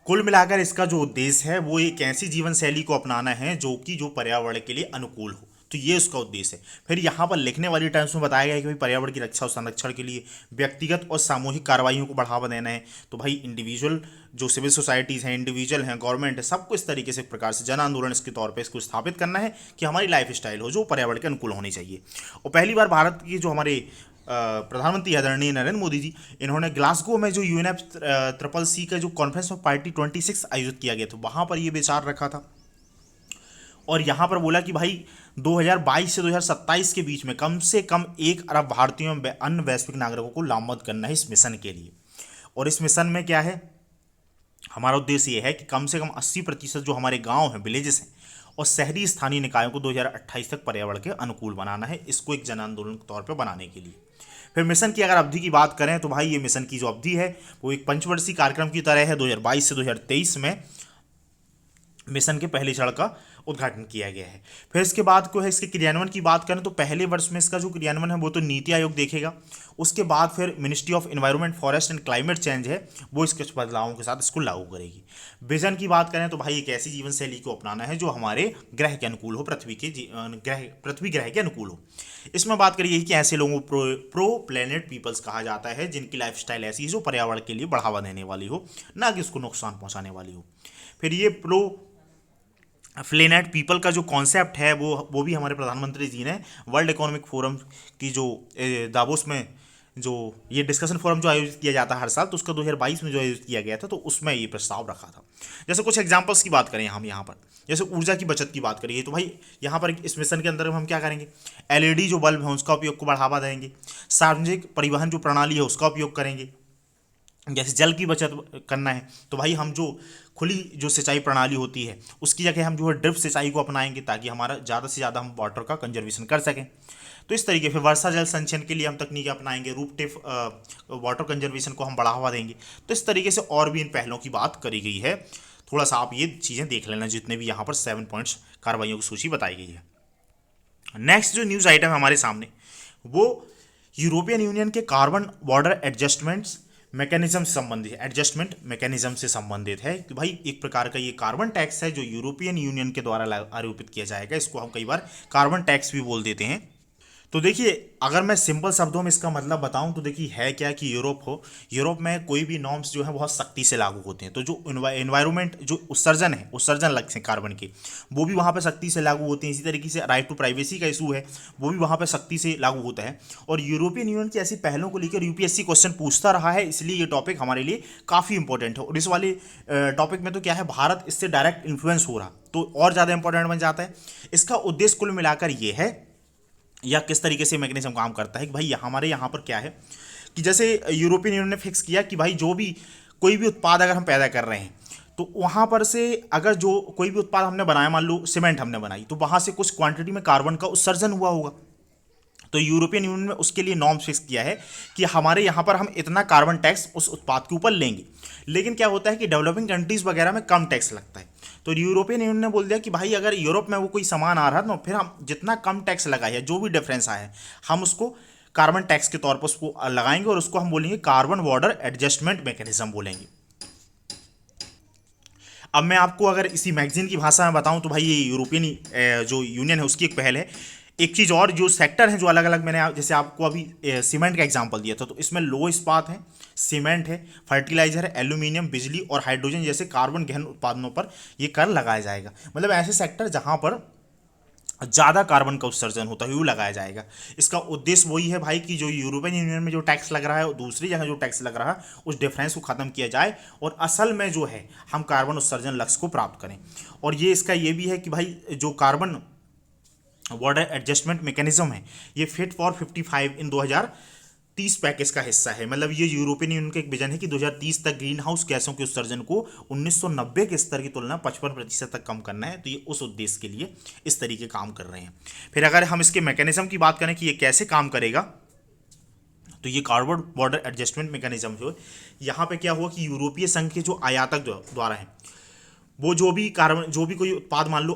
कुल मिलाकर इसका जो उद्देश्य है वो एक ऐसी जीवन शैली को अपनाना है जो पर्यावरण के लिए अनुकूल हो। तो ये उसका उद्देश्य है। फिर यहाँ पर लिखने वाली टर्म्स में बताया गया है कि भाई पर्यावरण की रक्षा और संरक्षण के लिए व्यक्तिगत और सामूहिक कार्रवाइयों को बढ़ावा देना है। तो भाई इंडिविजुअल जो सिविल सोसाइटीज़ हैं, इंडिविजुअल हैं, गवर्नमेंट है, सबको इस तरीके से एक प्रकार से जन आंदोलन इसके तौर पर इसको स्थापित करना है कि हमारी लाइफ स्टाइल हो जो पर्यावरण के अनुकूल होनी चाहिए। और पहली बार भारत की जो हमारे प्रधानमंत्री आदरणीय नरेंद्र मोदी जी, इन्होंने ग्लासगो में जो UNFCCC का जो कॉन्फ्रेंस ऑफ पार्टी 26 आयोजित किया गया था, वहाँ पर ये विचार रखा था और यहाँ पर बोला कि भाई 2022 से 2027 के बीच में कम से कम 1 अरब भारतीयों में अन्य वैश्विक नागरिकों को लामबंद करना है इस मिशन के लिए। और इस मिशन में क्या है, हमारा उद्देश्य ये है कि कम से कम 80% जो हमारे गांव हैं, विलेजेस हैं और शहरी स्थानीय निकायों को 2028 तक पर्यावरण के अनुकूल बनाना है, इसको एक जन आंदोलन के तौर पर बनाने के लिए। फिर मिशन की अगर अवधि की बात करें तो भाई ये मिशन की जो अवधि है वो एक पंचवर्षीय कार्यक्रम की तरह है। 2022 से 2023 में मिशन के पहले चरण का उद्घाटन किया गया है। फिर इसके बाद को है इसके क्रियान्वयन की बात करें तो पहले वर्ष में इसका जो क्रियान्वयन है वो तो नीति आयोग देखेगा। उसके बाद फिर ministry of environment, forest and climate change है वो इसके बदलावों के साथ इसको लागू करेगी। विजन की बात करें तो भाई एक ऐसी जीवन शैली को अपनाना है जो हमारे ग्रह के अनुकूल हो, पृथ्वी ग्रह के अनुकूल हो। इसमें बात करिए कि ऐसे लोगों को प्रो प्लेनेट पीपल्स कहा जाता है जिनकी लाइफ स्टाइल ऐसी है जो पर्यावरण के लिए बढ़ावा देने वाली हो, ना कि उसको नुकसान पहुंचाने वाली हो। फिर ये प्रो प्लेनेट पीपल का जो कॉन्सेप्ट है वो भी हमारे प्रधानमंत्री जी ने वर्ल्ड इकोनॉमिक फोरम की जो दावोस में जो ये डिस्कशन फोरम जो आयोजित किया जाता है हर साल, तो उसका 2022 में जो आयोजित किया गया था तो उसमें ये प्रस्ताव रखा था। जैसे कुछ एग्जांपल्स की बात करें हम यहाँ पर, जैसे ऊर्जा की बचत की बात करिए तो भाई यहाँ पर इस मिशन के अंदर हम क्या करेंगे, LED जो बल्ब है उसका उपयोग को बढ़ावा देंगे, सार्वजनिक परिवहन जो प्रणाली है उसका उपयोग करेंगे। जैसे जल की बचत करना है तो भाई हम जो खुली जो सिंचाई प्रणाली होती है उसकी जगह हम जो है ड्रिप सिंचाई को अपनाएंगे ताकि हमारा ज़्यादा से ज़्यादा हम वाटर का कंजर्वेशन कर सकें। तो इस तरीके फिर वर्षा जल संचयन के लिए हम तकनीकें अपनाएंगे, रूप टेप वाटर कंजर्वेशन को हम बढ़ावा देंगे। तो इस तरीके से और भी इन पहलों की बात करी गई है। थोड़ा सा आप ये चीज़ें देख लेना जितने भी यहाँ पर 7 पॉइंट्स कार्रवाइयों की सूची बताई गई है। नेक्स्ट जो न्यूज़ आइटम है हमारे सामने वो यूरोपियन यूनियन के कार्बन बॉर्डर एडजस्टमेंट्स मैकेनिज्म से संबंधित है, एडजस्टमेंट मैकेनिज्म से संबंधित है कि भाई एक प्रकार का ये कार्बन टैक्स है जो यूरोपियन यूनियन के द्वारा आरोपित किया जाएगा। इसको हम कई बार कार्बन टैक्स भी बोल देते हैं। तो देखिए, अगर मैं सिंपल शब्दों में इसका मतलब बताऊं तो देखिए है क्या कि यूरोप में कोई भी नॉर्म्स जो है बहुत सख्ती से लागू होते हैं। तो जो एनवायरमेंट जो उत्सर्जन लक्ष्य है कार्बन के, वो भी वहाँ पे सख्ती से लागू होते हैं। इसी तरीके से राइट टू प्राइवेसी का इशू है, वो भी वहाँ पे सख्ती से लागू होता है। और यूरोपियन यूनियन की ऐसी पहलों को लेकर यूपीएससी क्वेश्चन पूछता रहा है, इसलिए ये टॉपिक हमारे लिए काफ़ी इंपॉर्टेंट है। और इस वाले टॉपिक में तो क्या है, भारत इससे डायरेक्ट इन्फ्लुएंस हो रहा तो और ज़्यादा इंपॉर्टेंट बन जाता है। इसका उद्देश्य कुल मिलाकर ये है, या किस तरीके से मैकेनिज्म काम करता है कि भाई हमारे यहाँ पर क्या है कि जैसे यूरोपियन यूनियन ने फिक्स किया कि भाई जो भी कोई भी उत्पाद अगर हम पैदा कर रहे हैं, तो वहाँ पर से अगर जो कोई भी उत्पाद हमने बनाया, मान लो सीमेंट हमने बनाई, तो वहाँ से कुछ क्वांटिटी में कार्बन का उत्सर्जन हुआ होगा। तो यूरोपियन यूनियन ने उसके लिए नॉर्म फिक्स किया है कि हमारे यहाँ पर हम इतना कार्बन टैक्स उस उत्पाद के ऊपर लेंगे। लेकिन क्या होता है कि डेवलपिंग कंट्रीज वगैरह में कम टैक्स लगता है। तो यूरोपियन यूनियन ने बोल दिया कि भाई अगर यूरोप में वो कोई सामान आ रहा है, तो फिर हम जितना कम टैक्स लगाए है, जो भी डिफरेंस आया है, हम उसको कार्बन टैक्स के तौर पर उसको लगाएंगे और उसको हम बोलेंगे कार्बन बॉर्डर एडजस्टमेंट मैकेनिज्म बोलेंगे। अब मैं आपको अगर इसी मैगजीन की भाषा में बताऊं तो भाई ये यूरोपियन जो यूनियन है उसकी एक पहल है। एक चीज़ और, जो सेक्टर हैं जो अलग अलग, मैंने जैसे आपको अभी सीमेंट का एग्जांपल दिया था, तो इसमें लो इस्पात है, सीमेंट है, फर्टिलाइजर है, एल्यूमिनियम, बिजली और हाइड्रोजन जैसे कार्बन गहन उत्पादनों पर ये कर लगाया जाएगा। मतलब ऐसे सेक्टर जहां पर ज़्यादा कार्बन का उत्सर्जन होता है वो लगाया जाएगा। इसका उद्देश्य वही है भाई कि जो यूरोपियन यूनियन में जो टैक्स लग रहा है और दूसरी जगह जो टैक्स लग रहा है, उस डिफरेंस को ख़त्म किया जाए और असल में जो है हम कार्बन उत्सर्जन लक्ष्य को प्राप्त करें। और ये इसका ये भी है कि भाई जो कार्बन बॉर्डर एडजस्टमेंट मैकेनिज्म है, ये फिट फॉर 55 इन 2030 पैकेज का हिस्सा है। मतलब ये यूरोपियन यूनियन का एक विजन है कि 2030 तक ग्रीन हाउस गैसों के उत्सर्जन को 1990 के स्तर की तुलना 55% तक कम करना है। तो ये उस उद्देश्य के लिए इस तरीके काम कर रहे हैं। फिर अगर हम इसके मैकेनिज्म की बात करें कि ये कैसे काम करेगा, तो ये कार्बन बॉर्डर एडजस्टमेंट मैकेनिज्म जो यहाँ पे क्या हुआ कि यूरोपीय संघ के जो आयातक द्वारा है, वो जो भी कोई उत्पाद मान लो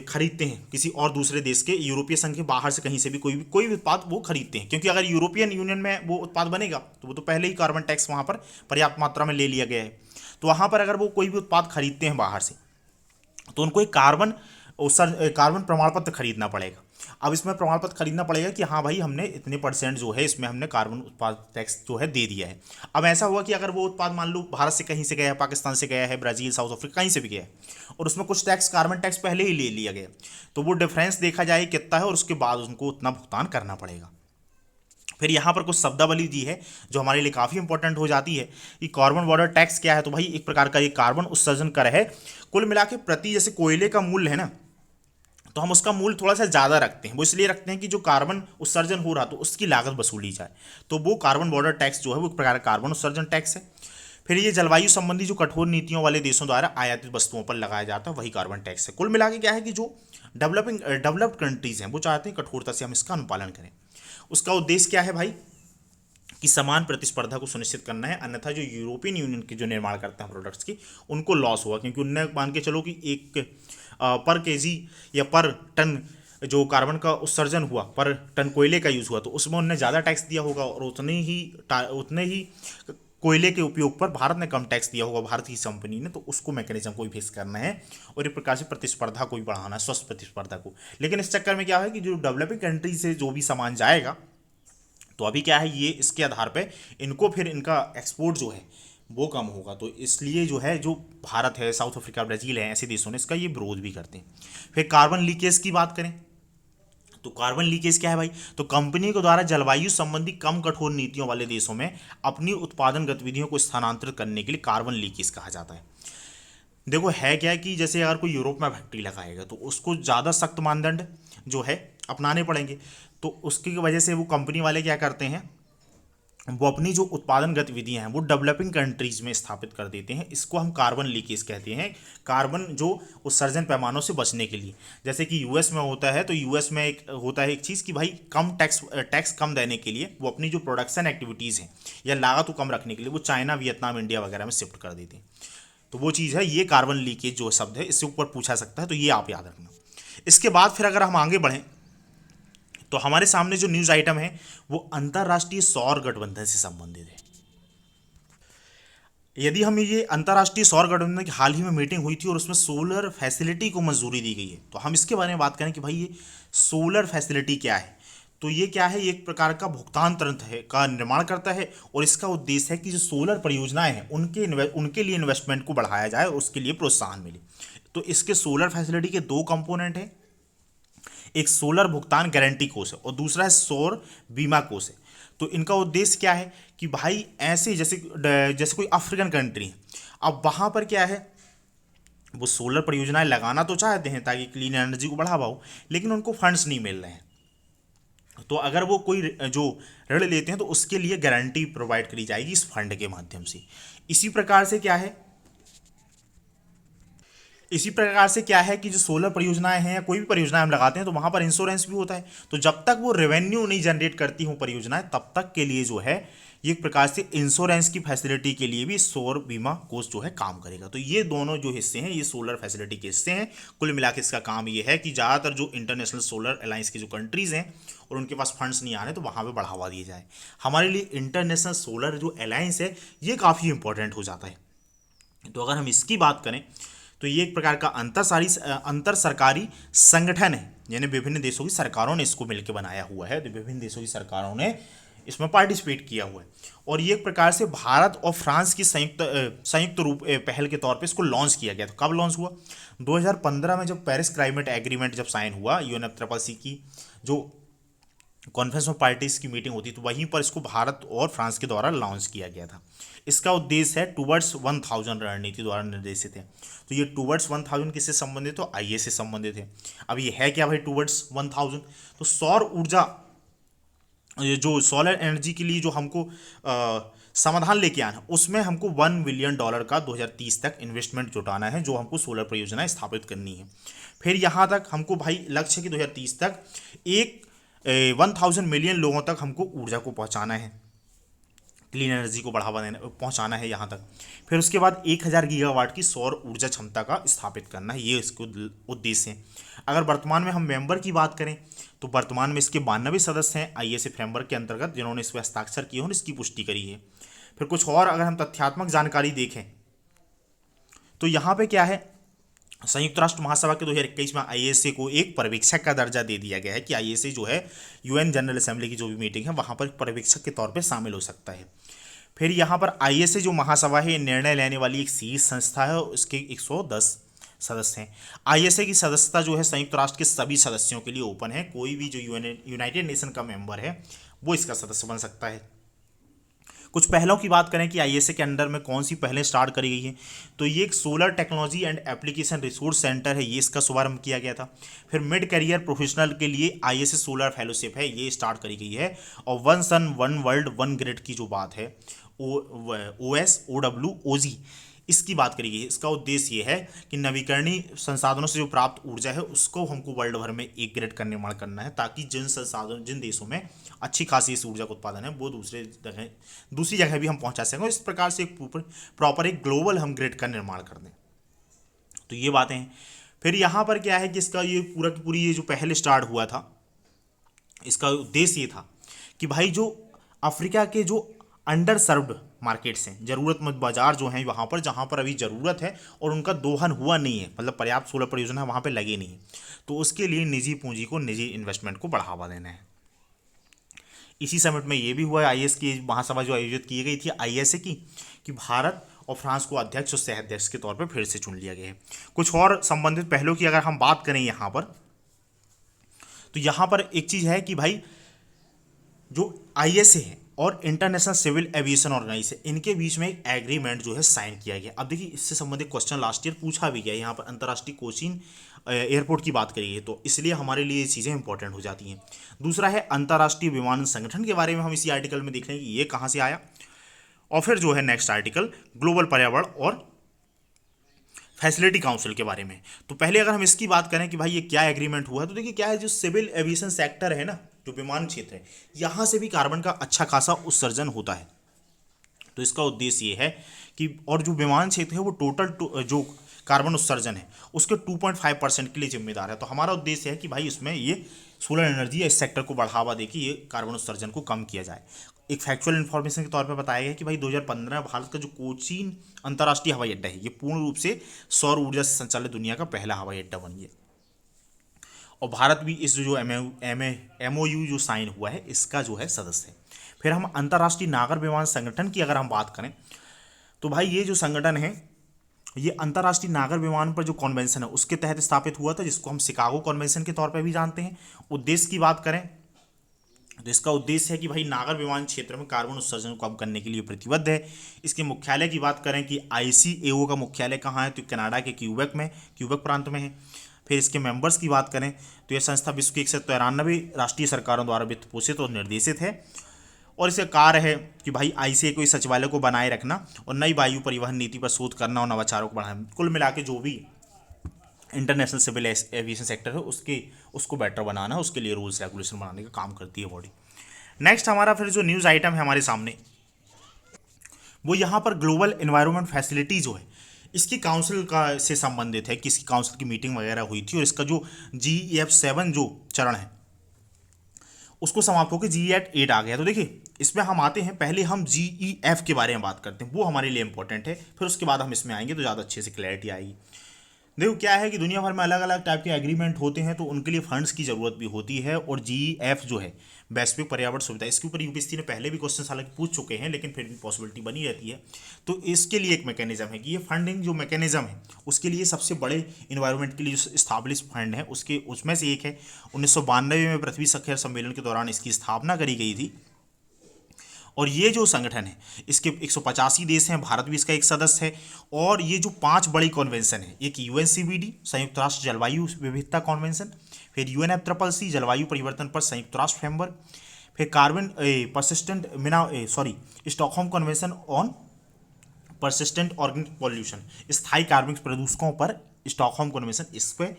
खरीदते हैं किसी और दूसरे देश के, यूरोपीय संघ के बाहर से कहीं से भी कोई भी उत्पाद वो खरीदते हैं, क्योंकि अगर यूरोपियन यूनियन में वो उत्पाद बनेगा तो वो तो पहले ही कार्बन टैक्स वहाँ पर पर्याप्त मात्रा में ले लिया गया है। तो वहाँ पर अगर वो कोई भी उत्पाद खरीदते हैं बाहर से, तो उनको एक कार्बन प्रमाण पत्र खरीदना पड़ेगा। अब इसमें प्रमाण पत्र खरीदना पड़ेगा कि हाँ भाई हमने इतने % जो है इसमें हमने कार्बन उत्पाद टैक्स जो है दे दिया है। अब ऐसा हुआ कि अगर वो उत्पाद मान लो भारत से कहीं से गया है, पाकिस्तान से गया है, ब्राज़ील, साउथ अफ्रीका, कहीं से भी गया है, और उसमें कुछ टैक्स कार्बन टैक्स पहले ही ले लिया गया, तो वो डिफरेंस देखा जाए कितना है और उसके बाद उनको उतना भुगतान करना पड़ेगा। फिर यहाँ पर कुछ शब्दावली दी है जो हमारे लिए काफ़ी इंपॉर्टेंट हो जाती है कि कार्बन बॉर्डर टैक्स क्या है। तो भाई एक प्रकार का ये कार्बन उत्सर्जन कर है। कुल मिला के प्रति, जैसे कोयले का मूल्य है ना, तो हम उसका मूल्य थोड़ा सा ज़्यादा रखते हैं। वो इसलिए रखते हैं कि जो कार्बन उत्सर्जन हो रहा तो उसकी लागत वसूली जाए। तो वो कार्बन बॉर्डर टैक्स जो है वो एक प्रकार का कार्बन उत्सर्जन टैक्स है। फिर ये जलवायु संबंधी जो कठोर नीतियों वाले देशों द्वारा आयातित वस्तुओं पर लगाया जाता है, वही कार्बन टैक्स है। कुल मिला के क्या है कि जो डेवलप्ड कंट्रीज हैं वो चाहते हैं कठोरता से हम इसका अनुपालन करें। उसका उद्देश्य क्या है भाई कि समान प्रतिस्पर्धा को सुनिश्चित करना है, अन्यथा जो यूरोपियन यूनियन के जो निर्माण करते हैं प्रोडक्ट्स की, उनको लॉस हुआ, क्योंकि उनने मान के चलो कि एक पर केजी या पर टन जो कार्बन का उत्सर्जन हुआ, पर टन कोयले का यूज़ हुआ, तो उसमें उनने ज़्यादा टैक्स दिया होगा और उतने ही कोयले के उपयोग पर भारत ने कम टैक्स दिया होगा, भारत की कंपनी ने। तो उसको मैकेनिज्म को भी फिक्स करना है और एक प्रकार से प्रतिस्पर्धा को भी बढ़ाना है, स्वस्थ प्रतिस्पर्धा को। लेकिन इस चक्कर में क्या है कि जो डेवलपिंग कंट्री से जो भी सामान जाएगा, तो अभी क्या है, ये इसके आधार पे इनको फिर इनका एक्सपोर्ट जो है वो कम होगा। तो इसलिए जो है, जो भारत है, साउथ अफ्रीका, ब्राज़ील है, ऐसे देशों ने इसका ये विरोध भी करते हैं। फिर कार्बन लीकेज की बात करें तो कार्बन लीकेज क्या है भाई, तो कंपनी के द्वारा जलवायु संबंधी कम कठोर नीतियों वाले देशों में अपनी उत्पादन गतिविधियों को स्थानांतरित करने के लिए कार्बन लीकेज कहा जाता है। देखो है क्या कि जैसे अगर कोई यूरोप में फैक्ट्री लगाएगा तो उसको ज़्यादा सख्त मानदंड जो है अपनाने पड़ेंगे। तो उसकी वजह से वो कंपनी वाले क्या करते हैं, वो अपनी जो उत्पादन गतिविधियां हैं वो डेवलपिंग कंट्रीज में स्थापित कर देते हैं। इसको हम कार्बन लीकेज कहते हैं, कार्बन जो उत्सर्जन पैमानों से बचने के लिए। जैसे कि यूएस में होता है, तो यूएस में एक होता है एक चीज़ कि भाई कम टैक्स कम देने के लिए वो अपनी जो प्रोडक्शन एक्टिविटीज़ हैं या लागत को कम रखने के लिए वो चाइना, वियतनाम, इंडिया वगैरह में शिफ्ट कर देते हैं। तो वो चीज़ है, ये कार्बन लीकेज जो शब्द है इससे ऊपर पूछा सकता है, तो ये आप याद रखना। इसके बाद फिर अगर हम आगे बढ़ें तो हमारे सामने जो न्यूज़ आइटम है वो अंतर्राष्ट्रीय सौर गठबंधन से संबंधित है। यदि हम ये अंतर्राष्ट्रीय सौर गठबंधन की हाल ही में मीटिंग हुई थी और उसमें सोलर फैसिलिटी को मंजूरी दी गई है, तो हम इसके बारे में बात करें कि भाई ये सोलर फैसिलिटी क्या है। तो ये क्या है, ये एक प्रकार का भुगतान तंत्र है का निर्माण करता है, और इसका उद्देश्य है कि जो सोलर परियोजनाएं हैं उनके लिए इन्वेस्टमेंट को बढ़ाया जाए और उसके लिए प्रोत्साहन मिले। तो इसके सोलर फैसिलिटी के दो कंपोनेंट हैं, एक सोलर भुगतान गारंटी कोष है और दूसरा है सौर बीमा कोष है। तो इनका उद्देश्य क्या है कि भाई ऐसे जैसे जैसे कोई अफ्रीकन कंट्री है, अब वहाँ पर क्या है, वो सोलर परियोजनाएं लगाना तो चाहते हैं ताकि क्लीन एनर्जी को बढ़ावा हो, लेकिन उनको फंड्स नहीं मिल रहे हैं। तो अगर वो कोई जो ऋण लेते हैं तो उसके लिए गारंटी प्रोवाइड करी जाएगी इस फंड के माध्यम से। इसी प्रकार से क्या है, इसी प्रकार से क्या है कि जो सोलर परियोजनाएं हैं या कोई भी परियोजनाएं हम लगाते हैं तो वहां पर इंश्योरेंस भी होता है। तो जब तक वो रेवेन्यू नहीं जनरेट करती हो परियोजनाएं, तब तक के लिए जो है ये एक प्रकार से इंश्योरेंस की फैसिलिटी के लिए भी सौर बीमा कोष जो है काम करेगा। तो ये दोनों जो हिस्से हैं ये सोलर फैसिलिटी के हिस्से हैं। कुल मिला के इसका काम ये है कि ज़्यादातर जो इंटरनेशनल सोलर अलायंस की जो कंट्रीज़ हैं और उनके पास फंड्स नहीं आ रहे तो वहाँ पर बढ़ावा दिया जाए। हमारे लिए इंटरनेशनल सोलर जो अलायंस है ये काफ़ी इंपॉर्टेंट हो जाता है। तो अगर हम इसकी बात करें तो ये एक प्रकार का अंतर सरकारी संगठन है, यानी विभिन्न देशों की सरकारों ने इसको मिलकर बनाया हुआ है। तो विभिन्न देशों की सरकारों ने इसमें पार्टिसिपेट किया हुआ है, और ये एक प्रकार से भारत और फ्रांस की संयुक्त रूप पहल के तौर पे इसको लॉन्च किया गया। तो कब लॉन्च हुआ, 2015 में जब पेरिस क्लाइमेट एग्रीमेंट जब साइन हुआ, यूएनएफसीसीसी की जो कॉन्फ्रेंस ऑफ पार्टीज की मीटिंग होती, तो वहीं पर इसको भारत और फ्रांस के द्वारा लॉन्च किया गया था। इसका उद्देश्य है टूवर्ड्स 1000 रणनीति द्वारा निर्देशित है। तो ये टूवर्ड्स 1000 किससे संबंधित, तो आईए से संबंधित है। अब ये है क्या भाई टूवर्ड्स 1000, तो सौर ऊर्जा जो सोलर एनर्जी के लिए जो हमको समाधान लेके आना है, उसमें हमको $1 बिलियन का 2030 तक इन्वेस्टमेंट जुटाना है, जो हमको सोलर परियोजनाएं स्थापित करनी है। फिर यहाँ तक हमको भाई लक्ष्य है कि 2030 तक 1000 मिलियन लोगों तक हमको ऊर्जा को पहुँचाना है, क्लीन एनर्जी को बढ़ावा देना पहुँचाना है यहाँ तक। फिर उसके बाद 1000 गीगावाट की सौर ऊर्जा क्षमता का स्थापित करना है, ये इसको उद्देश्य है। अगर वर्तमान में हम मेंबर की बात करें तो वर्तमान में इसके 92 सदस्य हैं आईएसए फ्रेमवर्क के अंतर्गत, जिन्होंने इस पर हस्ताक्षर किए और इसकी पुष्टि करी है। फिर कुछ और अगर हम तथ्यात्मक जानकारी देखें तो यहाँ पे क्या है, संयुक्त राष्ट्र महासभा के 2021 में आईएसए को एक पर्यवेक्षक का दर्जा दे दिया गया है कि आईएसए जो है यूएन जनरल असेंबली की जो भी मीटिंग है वहाँ पर पर्यवेक्षक के तौर पर शामिल हो सकता है। फिर यहाँ पर आईएसए जो महासभा है निर्णय लेने वाली एक शीर्ष संस्था है, उसके 110 सदस्य हैं। आईएसए की सदस्यता जो है संयुक्त राष्ट्र के सभी सदस्यों के लिए ओपन है, कोई भी जो यूनाइटेड नेशन का मेंबर है वो इसका सदस्य बन सकता है। कुछ पहलों की बात करें कि आईएसए के अंडर में कौन सी पहलें स्टार्ट करी गई हैं, तो ये एक solar technology and application resource centre है, ये इसका शुभारंभ किया गया था। फिर मिड करियर प्रोफेशनल के लिए आईएसए सोलर फेलोशिप है, ये स्टार्ट करी गई है। और one sun one world one grid की जो बात है OSOWOG इसकी बात करी गई है। इसका उद्देश्य ये है कि नवीकरणीय संसाधनों से जो प्राप्त ऊर्जा है उसको हमको वर्ल्ड भर में एक ग्रिड का निर्माण करना है, ताकि जिन देशों में अच्छी खासी इस ऊर्जा का उत्पादन है वो दूसरी जगह भी हम पहुंचा सकें। इस प्रकार से एक प्रॉपर एक ग्लोबल हम ग्रिड का निर्माण कर दें। तो ये बातें हैं। फिर यहाँ पर क्या है कि इसका ये पूरा की पूरी ये जो पहले स्टार्ट हुआ था, इसका उद्देश्य ये था कि भाई जो अफ्रीका के जो अंडर सर्व्ड मार्केट्स हैं, ज़रूरतमंद बाजार जो हैं वहाँ पर, जहाँ पर अभी ज़रूरत है और उनका दोहन हुआ नहीं है, मतलब पर्याप्त सोलर परियोजना वहाँ पे लगे नहीं है, तो उसके लिए निजी पूंजी को, निजी इन्वेस्टमेंट को बढ़ावा देना है। इसी समिट में ये भी हुआ, आईएस की महासभा जो आयोजित की गई थी आईएसए की, कि भारत और फ्रांस को अध्यक्ष और सह अध्यक्ष के तौर पर फिर से चुन लिया गया है। कुछ और संबंधित पहलू की अगर हम बात करें यहाँ पर, तो यहाँ पर एक चीज़ है कि भाई जो आईएसए है और इंटरनेशनल सिविल एविएशन ऑर्गेनाइजेशन, इनके बीच में एक एग्रीमेंट जो है साइन किया गया। अब देखिए इससे संबंधित क्वेश्चन लास्ट ईयर पूछा भी गया, यहाँ पर अंतर्राष्ट्रीय कोचीन एयरपोर्ट की बात करिए, तो इसलिए हमारे लिए ये चीज़ें इंपॉर्टेंट हो जाती हैं। दूसरा है अंतर्राष्ट्रीय विमानन संगठन के बारे में हम इसी आर्टिकल में देख रहे हैं कि ये कहाँ से आया। और फिर जो है नेक्स्ट आर्टिकल ग्लोबल पर्यावरण और फैसिलिटी काउंसिल के बारे में। तो पहले अगर हम इसकी बात करें कि भाई ये क्या एग्रीमेंट हुआ है, तो देखिए क्या है, जो सिविल एविएशन सेक्टर है ना, जो विमान क्षेत्र है, यहाँ से भी कार्बन का अच्छा खासा उत्सर्जन होता है। तो इसका उद्देश्य ये है कि और जो विमान क्षेत्र है वो टोटल जो कार्बन उत्सर्जन है उसके 2.5% के लिए जिम्मेदार है। तो हमारा उद्देश्य है कि भाई इसमें ये सोलर एनर्जी या इस सेक्टर को बढ़ावा दे कि ये कार्बन उत्सर्जन को कम किया जाए। एक फैक्चुअल इन्फॉर्मेशन के तौर पर बताया गया कि भाई 2015 में भारत का जो कोचीन अंतर्राष्ट्रीय हवाई अड्डा है, ये पूर्ण रूप से सौर ऊर्जा से संचालित दुनिया का पहला हवाई अड्डा बन गया। और भारत भी इस जो MOU जो साइन हुआ है इसका जो है सदस्य है। फिर हम अंतर्राष्ट्रीय नागर विमान संगठन की अगर हम बात करें तो भाई ये जो संगठन है ये अंतर्राष्ट्रीय नागर विमान पर जो कॉन्वेंशन है उसके तहत स्थापित हुआ था, जिसको हम शिकागो कॉन्वेंशन के तौर पर भी जानते हैं। उद्देश्य की बात करें तो इसका उद्देश्य है कि भाई नागर विमान क्षेत्र में कार्बन उत्सर्जन को कम करने के लिए प्रतिबद्ध है। इसके मुख्यालय की बात करें कि ICAO का मुख्यालय कहाँ है, तो कनाडा के क्यूबेक प्रांत में है। फिर इसके मेंबर्स की बात करें तो यह संस्था विश्व की 193 राष्ट्रीय सरकारों द्वारा वित्त पोषित और निर्देशित है। और इसका कार्य है कि भाई ICAO के सचिवालय को बनाए रखना और नई वायु परिवहन नीति पर शोध करना और नवाचारों को बढ़ाना, कुल मिला के जो भी इंटरनेशनल सिविल एविएशन सेक्टर है उसको बेटर बनाना, उसके लिए रूल्स रेगुलेशन बनाने का काम करती है बॉडी। नेक्स्ट हमारा फिर जो न्यूज़ आइटम है हमारे सामने वो यहाँ पर ग्लोबल एनवायरनमेंट फैसिलिटी जो है इसकी काउंसिल का से संबंधित है कि इसकी काउंसिल की मीटिंग वगैरह हुई थी और इसका जो GEF7 जो चरण है उसको समाप्त होकर GEF8 आ गया। तो देखिए इसमें हम आते हैं, पहले हम GEF के बारे में बात करते हैं, वो हमारे लिए इंपॉर्टेंट है, फिर उसके बाद हम इसमें आएंगे तो ज़्यादा अच्छे से क्लैरिटी आएगी। देखो क्या है कि दुनिया भर में अलग अलग टाइप के एग्रीमेंट होते हैं तो उनके लिए फंड्स की ज़रूरत भी होती है। और GEF जो है वैश्विक पर्यावरण सुविधा, इसके ऊपर यूपीएससी ने पहले भी क्वेश्चन हालांकि पूछ चुके हैं लेकिन फिर भी पॉसिबिलिटी बनी रहती है। तो इसके लिए एक मैकेनिज्म है कि ये फंडिंग जो मैकेनिज्म है उसके लिए सबसे बड़े इन्वायरमेंट के लिए जो स्टैब्लिश फंड है उसमें से एक है। 1992 में पृथ्वी शिखर सम्मेलन के दौरान इसकी स्थापना करी गई थी। और ये जो संगठन है इसके 185 देश हैं, भारत भी इसका एक सदस्य है। और ये जो 5 बड़ी कॉन्वेंशन है, एक UNCBD संयुक्त राष्ट्र जलवायु विविधता कॉन्वेंशन, फिर UNFCCC जलवायु परिवर्तन पर संयुक्त राष्ट्र फ्रेमवर्क, फिर carbon persistent Stockholm convention on persistent organic pollution, स्थायी कार्बनिक प्रदूषकों पर स्टॉकहोम कन्वेंशन इस पे,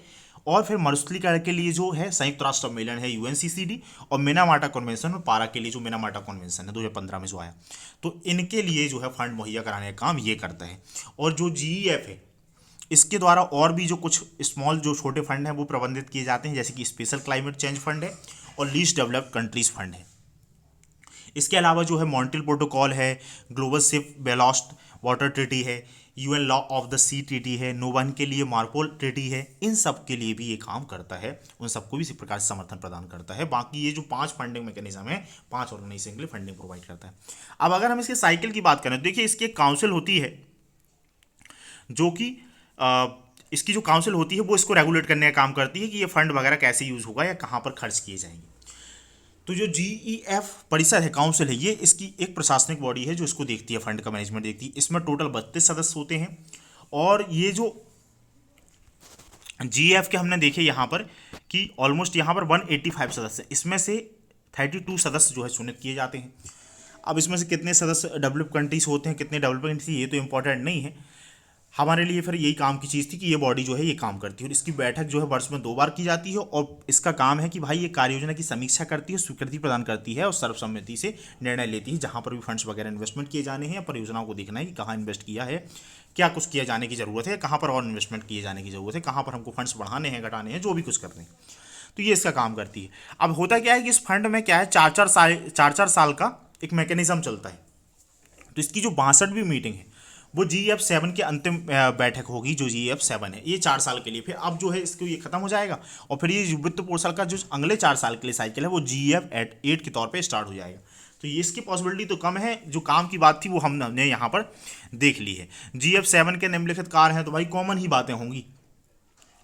और फिर मरुस्थलीकरण के लिए जो है संयुक्त राष्ट्र सम्मेलन है UNCCD, और मिनामाटा कन्वेंशन और पारा के लिए जो मिनामाटा कन्वेंशन है 2015 में जो आया, तो इनके लिए जो है फंड मुहैया कराने का काम ये करता है। और जो GEF है इसके द्वारा और भी जो कुछ स्मॉल जो छोटे फंड हैं वो प्रबंधित किए जाते हैं, जैसे कि स्पेशल क्लाइमेट चेंज फंड है और लीस्ट डेवलप्ड कंट्रीज फंड है। इसके अलावा जो है मॉन्ट्रियल प्रोटोकॉल है, global ship ballast water treaty है, UN law of the sea treaty है, नोवन के लिए मार्पोल ट्रीटी है, इन सब के लिए भी ये काम करता है, उन सबको भी इसी प्रकार से समर्थन प्रदान करता है। बाकी ये जो 5 फंडिंग मैकेनिज्म है 5 ऑर्गेनाइजेशन के लिए फंडिंग प्रोवाइड करता है। अब अगर हम इसके साइकिल की बात करें तो देखिए इसकी एक काउंसिल होती है जो कि इसकी जो काउंसिल होती है वो इसको रेगुलेट करने का काम करती है कि ये फंड वगैरह कैसे यूज़ होगा या कहाँ पर खर्च किए जाएंगे। तो जो GEF परिषद है, काउंसिल है, ये इसकी एक प्रशासनिक बॉडी है जो इसको देखती है, फंड का मैनेजमेंट देखती है। इसमें टोटल 32 सदस्य होते हैं। और ये जो GEF के हमने देखे यहाँ पर कि ऑलमोस्ट यहाँ पर 185 सदस्य, इसमें से 32 सदस्य जो है चुनित किए जाते हैं। अब इसमें से कितने सदस्य डेवलप कंट्रीज होते हैं, कितने डेवलपिंग कंट्रीज, ये तो इंपॉर्टेंट नहीं है हमारे लिए। फिर यही काम की चीज़ थी कि ये बॉडी जो है ये काम करती है और इसकी बैठक जो है वर्ष में 2 बार की जाती है। और इसका काम है कि भाई ये कार्य योजना की समीक्षा करती है, स्वीकृति प्रदान करती है और सर्वसम्मति से निर्णय लेती है जहाँ पर भी फंड्स वगैरह इन्वेस्टमेंट किए जाने हैं या परियोजनाओं को देखना है कि कहाँ इन्वेस्ट किया है, क्या कुछ किया जाने की ज़रूरत है, कहाँ पर और इन्वेस्टमेंट किए जाने की ज़रूरत है, कहाँ पर हमको फंड्स बढ़ाने हैं, घटाने हैं, जो भी कुछ करते हैं, तो ये इसका काम करती है। अब होता क्या है कि इस फंड में क्या है 4-4 साल का एक मैकेनिज्म चलता है। तो इसकी जो 62वीं मीटिंग है वो GEF7 की अंतिम बैठक होगी, जो GEF7 है ये 4 साल के लिए। फिर अब जो है इसको ये खत्म हो जाएगा और फिर ये वित्त पोषण का जो अगले 4 साल के लिए साइकिल है वो GEF8 के तौर पे स्टार्ट हो जाएगा। तो ये इसकी पॉसिबिलिटी तो कम है, जो काम की बात थी वो हमने यहाँ पर देख ली है। GEF7 के निम्नलिखित कार्य हैं, तो भाई कॉमन ही बातें होंगी।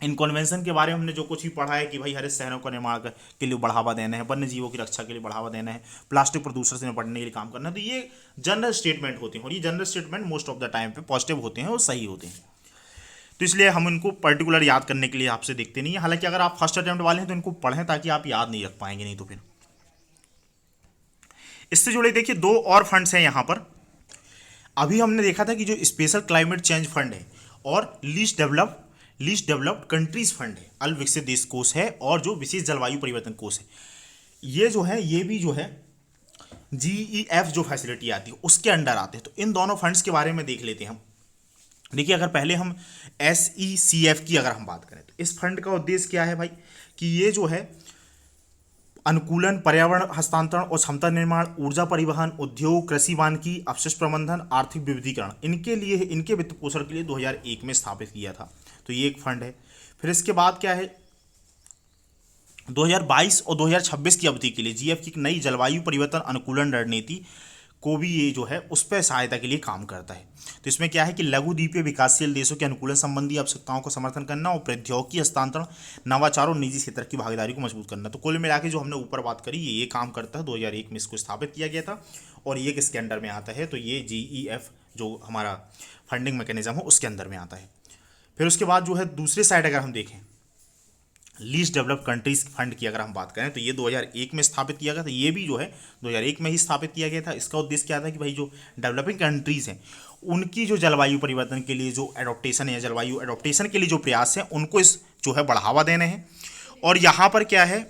इन कन्वेंशन के बारे में हमने जो कुछ भी पढ़ा है कि भाई हरित शहरों का निर्माण के लिए बढ़ावा देना है, वन्य जीवों की रक्षा के लिए बढ़ावा देना है, प्लास्टिक प्रदूषण से निपटने के लिए काम करना है, तो ये जनरल स्टेटमेंट होते हैं और ये general statement most of the time पे पॉजिटिव होते हैं और सही होते हैं। तो इसलिए हम इनको पर्टिकुलर याद करने के लिए आपसे देखते नहीं है। हालांकि अगर आप फर्स्ट अटेम्प्ट वाले हैं तो इनको पढ़ें ताकि आप याद नहीं रख पाएंगे, नहीं तो फिर इससे जुड़े देखिए 2 और फंड्स हैं यहाँ पर। अभी हमने देखा था कि जो स्पेशल क्लाइमेट चेंज फंड है और लीस्ट डेवलप्ड कंट्रीज फंड है, अल्प विकसित देश कोष है, और जो विशेष जलवायु परिवर्तन कोष है, ये जो है ये भी जो है GEF जो फैसिलिटी आती है उसके अंडर आते हैं। तो इन दोनों फंड्स के बारे में देख लेते हैं हम। देखिए अगर पहले हम SECF की अगर हम बात करें तो इस फंड का उद्देश्य क्या है भाई कि ये जो है अनुकूलन, पर्यावरण हस्तांतरण और क्षमता निर्माण, ऊर्जा परिवहन, उद्योग, कृषि वानिकी, अपशिष्ट प्रबंधन, आर्थिक विविधीकरण, इनके लिए इनके वित्त पोषण के लिए 2001 में स्थापित किया था। तो ये एक फंड है। फिर इसके बाद क्या है 2022 और 2026 की अवधि के लिए जीएफ की एक नई जलवायु परिवर्तन अनुकूलन रणनीति को भी ये जो है उस पर सहायता के लिए काम करता है। तो इसमें क्या है कि लघु द्वीपीय विकासशील देशों के अनुकूलन संबंधी आवश्यकताओं को समर्थन करना और प्रौद्योगिकी हस्तांतरण, नवाचार और निजी क्षेत्र की भागीदारी को मजबूत करना। तो कुल मिला के जो हमने ऊपर बात करी ये काम करता है। 2001 में इसको स्थापित किया गया था और ये किसके अंडर में आता है, तो ये GEF जो हमारा फंडिंग मैकेनिज्म है उसके अंदर में आता है। फिर उसके बाद जो है दूसरे साइड अगर हम देखें लीस्ट डेवलप्ड कंट्रीज फंड की अगर हम बात करें तो ये 2001 में स्थापित किया गया था। ये भी जो है 2001 में ही स्थापित किया गया था। इसका उद्देश्य क्या था कि भाई जो डेवलपिंग कंट्रीज हैं उनकी जो जलवायु परिवर्तन के लिए जो एडॉप्टेशन है, जलवायु एडॉप्टेशन के लिए जो प्रयास हैं उनको इस जो है बढ़ावा देने हैं। और यहाँ पर क्या है,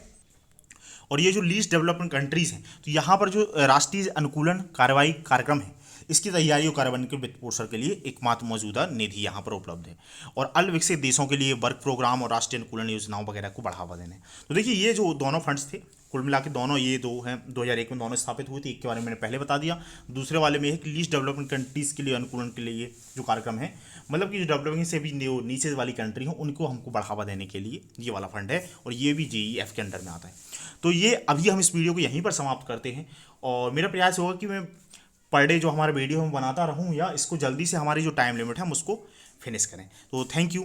और ये जो लीस्ट डेवलपमेंट कंट्रीज हैं तो यहाँ पर जो राष्ट्रीय अनुकूलन कार्रवाई कार्यक्रम है इसकी तैयारी और कार्यान्वयन के वित्त पोषण के लिए एकमात्र मौजूदा निधि यहाँ पर उपलब्ध है। और अल्प विकसित देशों के लिए वर्क प्रोग्राम और राष्ट्रीय अनुकूलन योजनाओं वगैरह को बढ़ावा देने। तो देखिए ये जो दोनों फंड्स थे कुल मिला के दोनों ये दो हैं 2001 में दोनों स्थापित हुए थे। एक के बारे में मैंने पहले बता दिया, दूसरे वाले में है कि लीस्ट डेवलपमेंट कंट्रीज़ के लिए अनुकूलन के लिए ये जो कार्यक्रम है मतलब कि जो डेवलपिंग से भी नीचे वाली कंट्री हो उनको हमको बढ़ावा देने के लिए ये वाला फंड है और ये भी GEF के अंडर में आता है। तो ये अभी हम इस वीडियो को यहीं पर समाप्त करते हैं और मेरा प्रयास होगा कि मैं पर डे जो हमारा वीडियो हम बनाता रहूं या इसको जल्दी से हमारी जो टाइम लिमिट है हम उसको फिनिश करें। तो थैंक यू।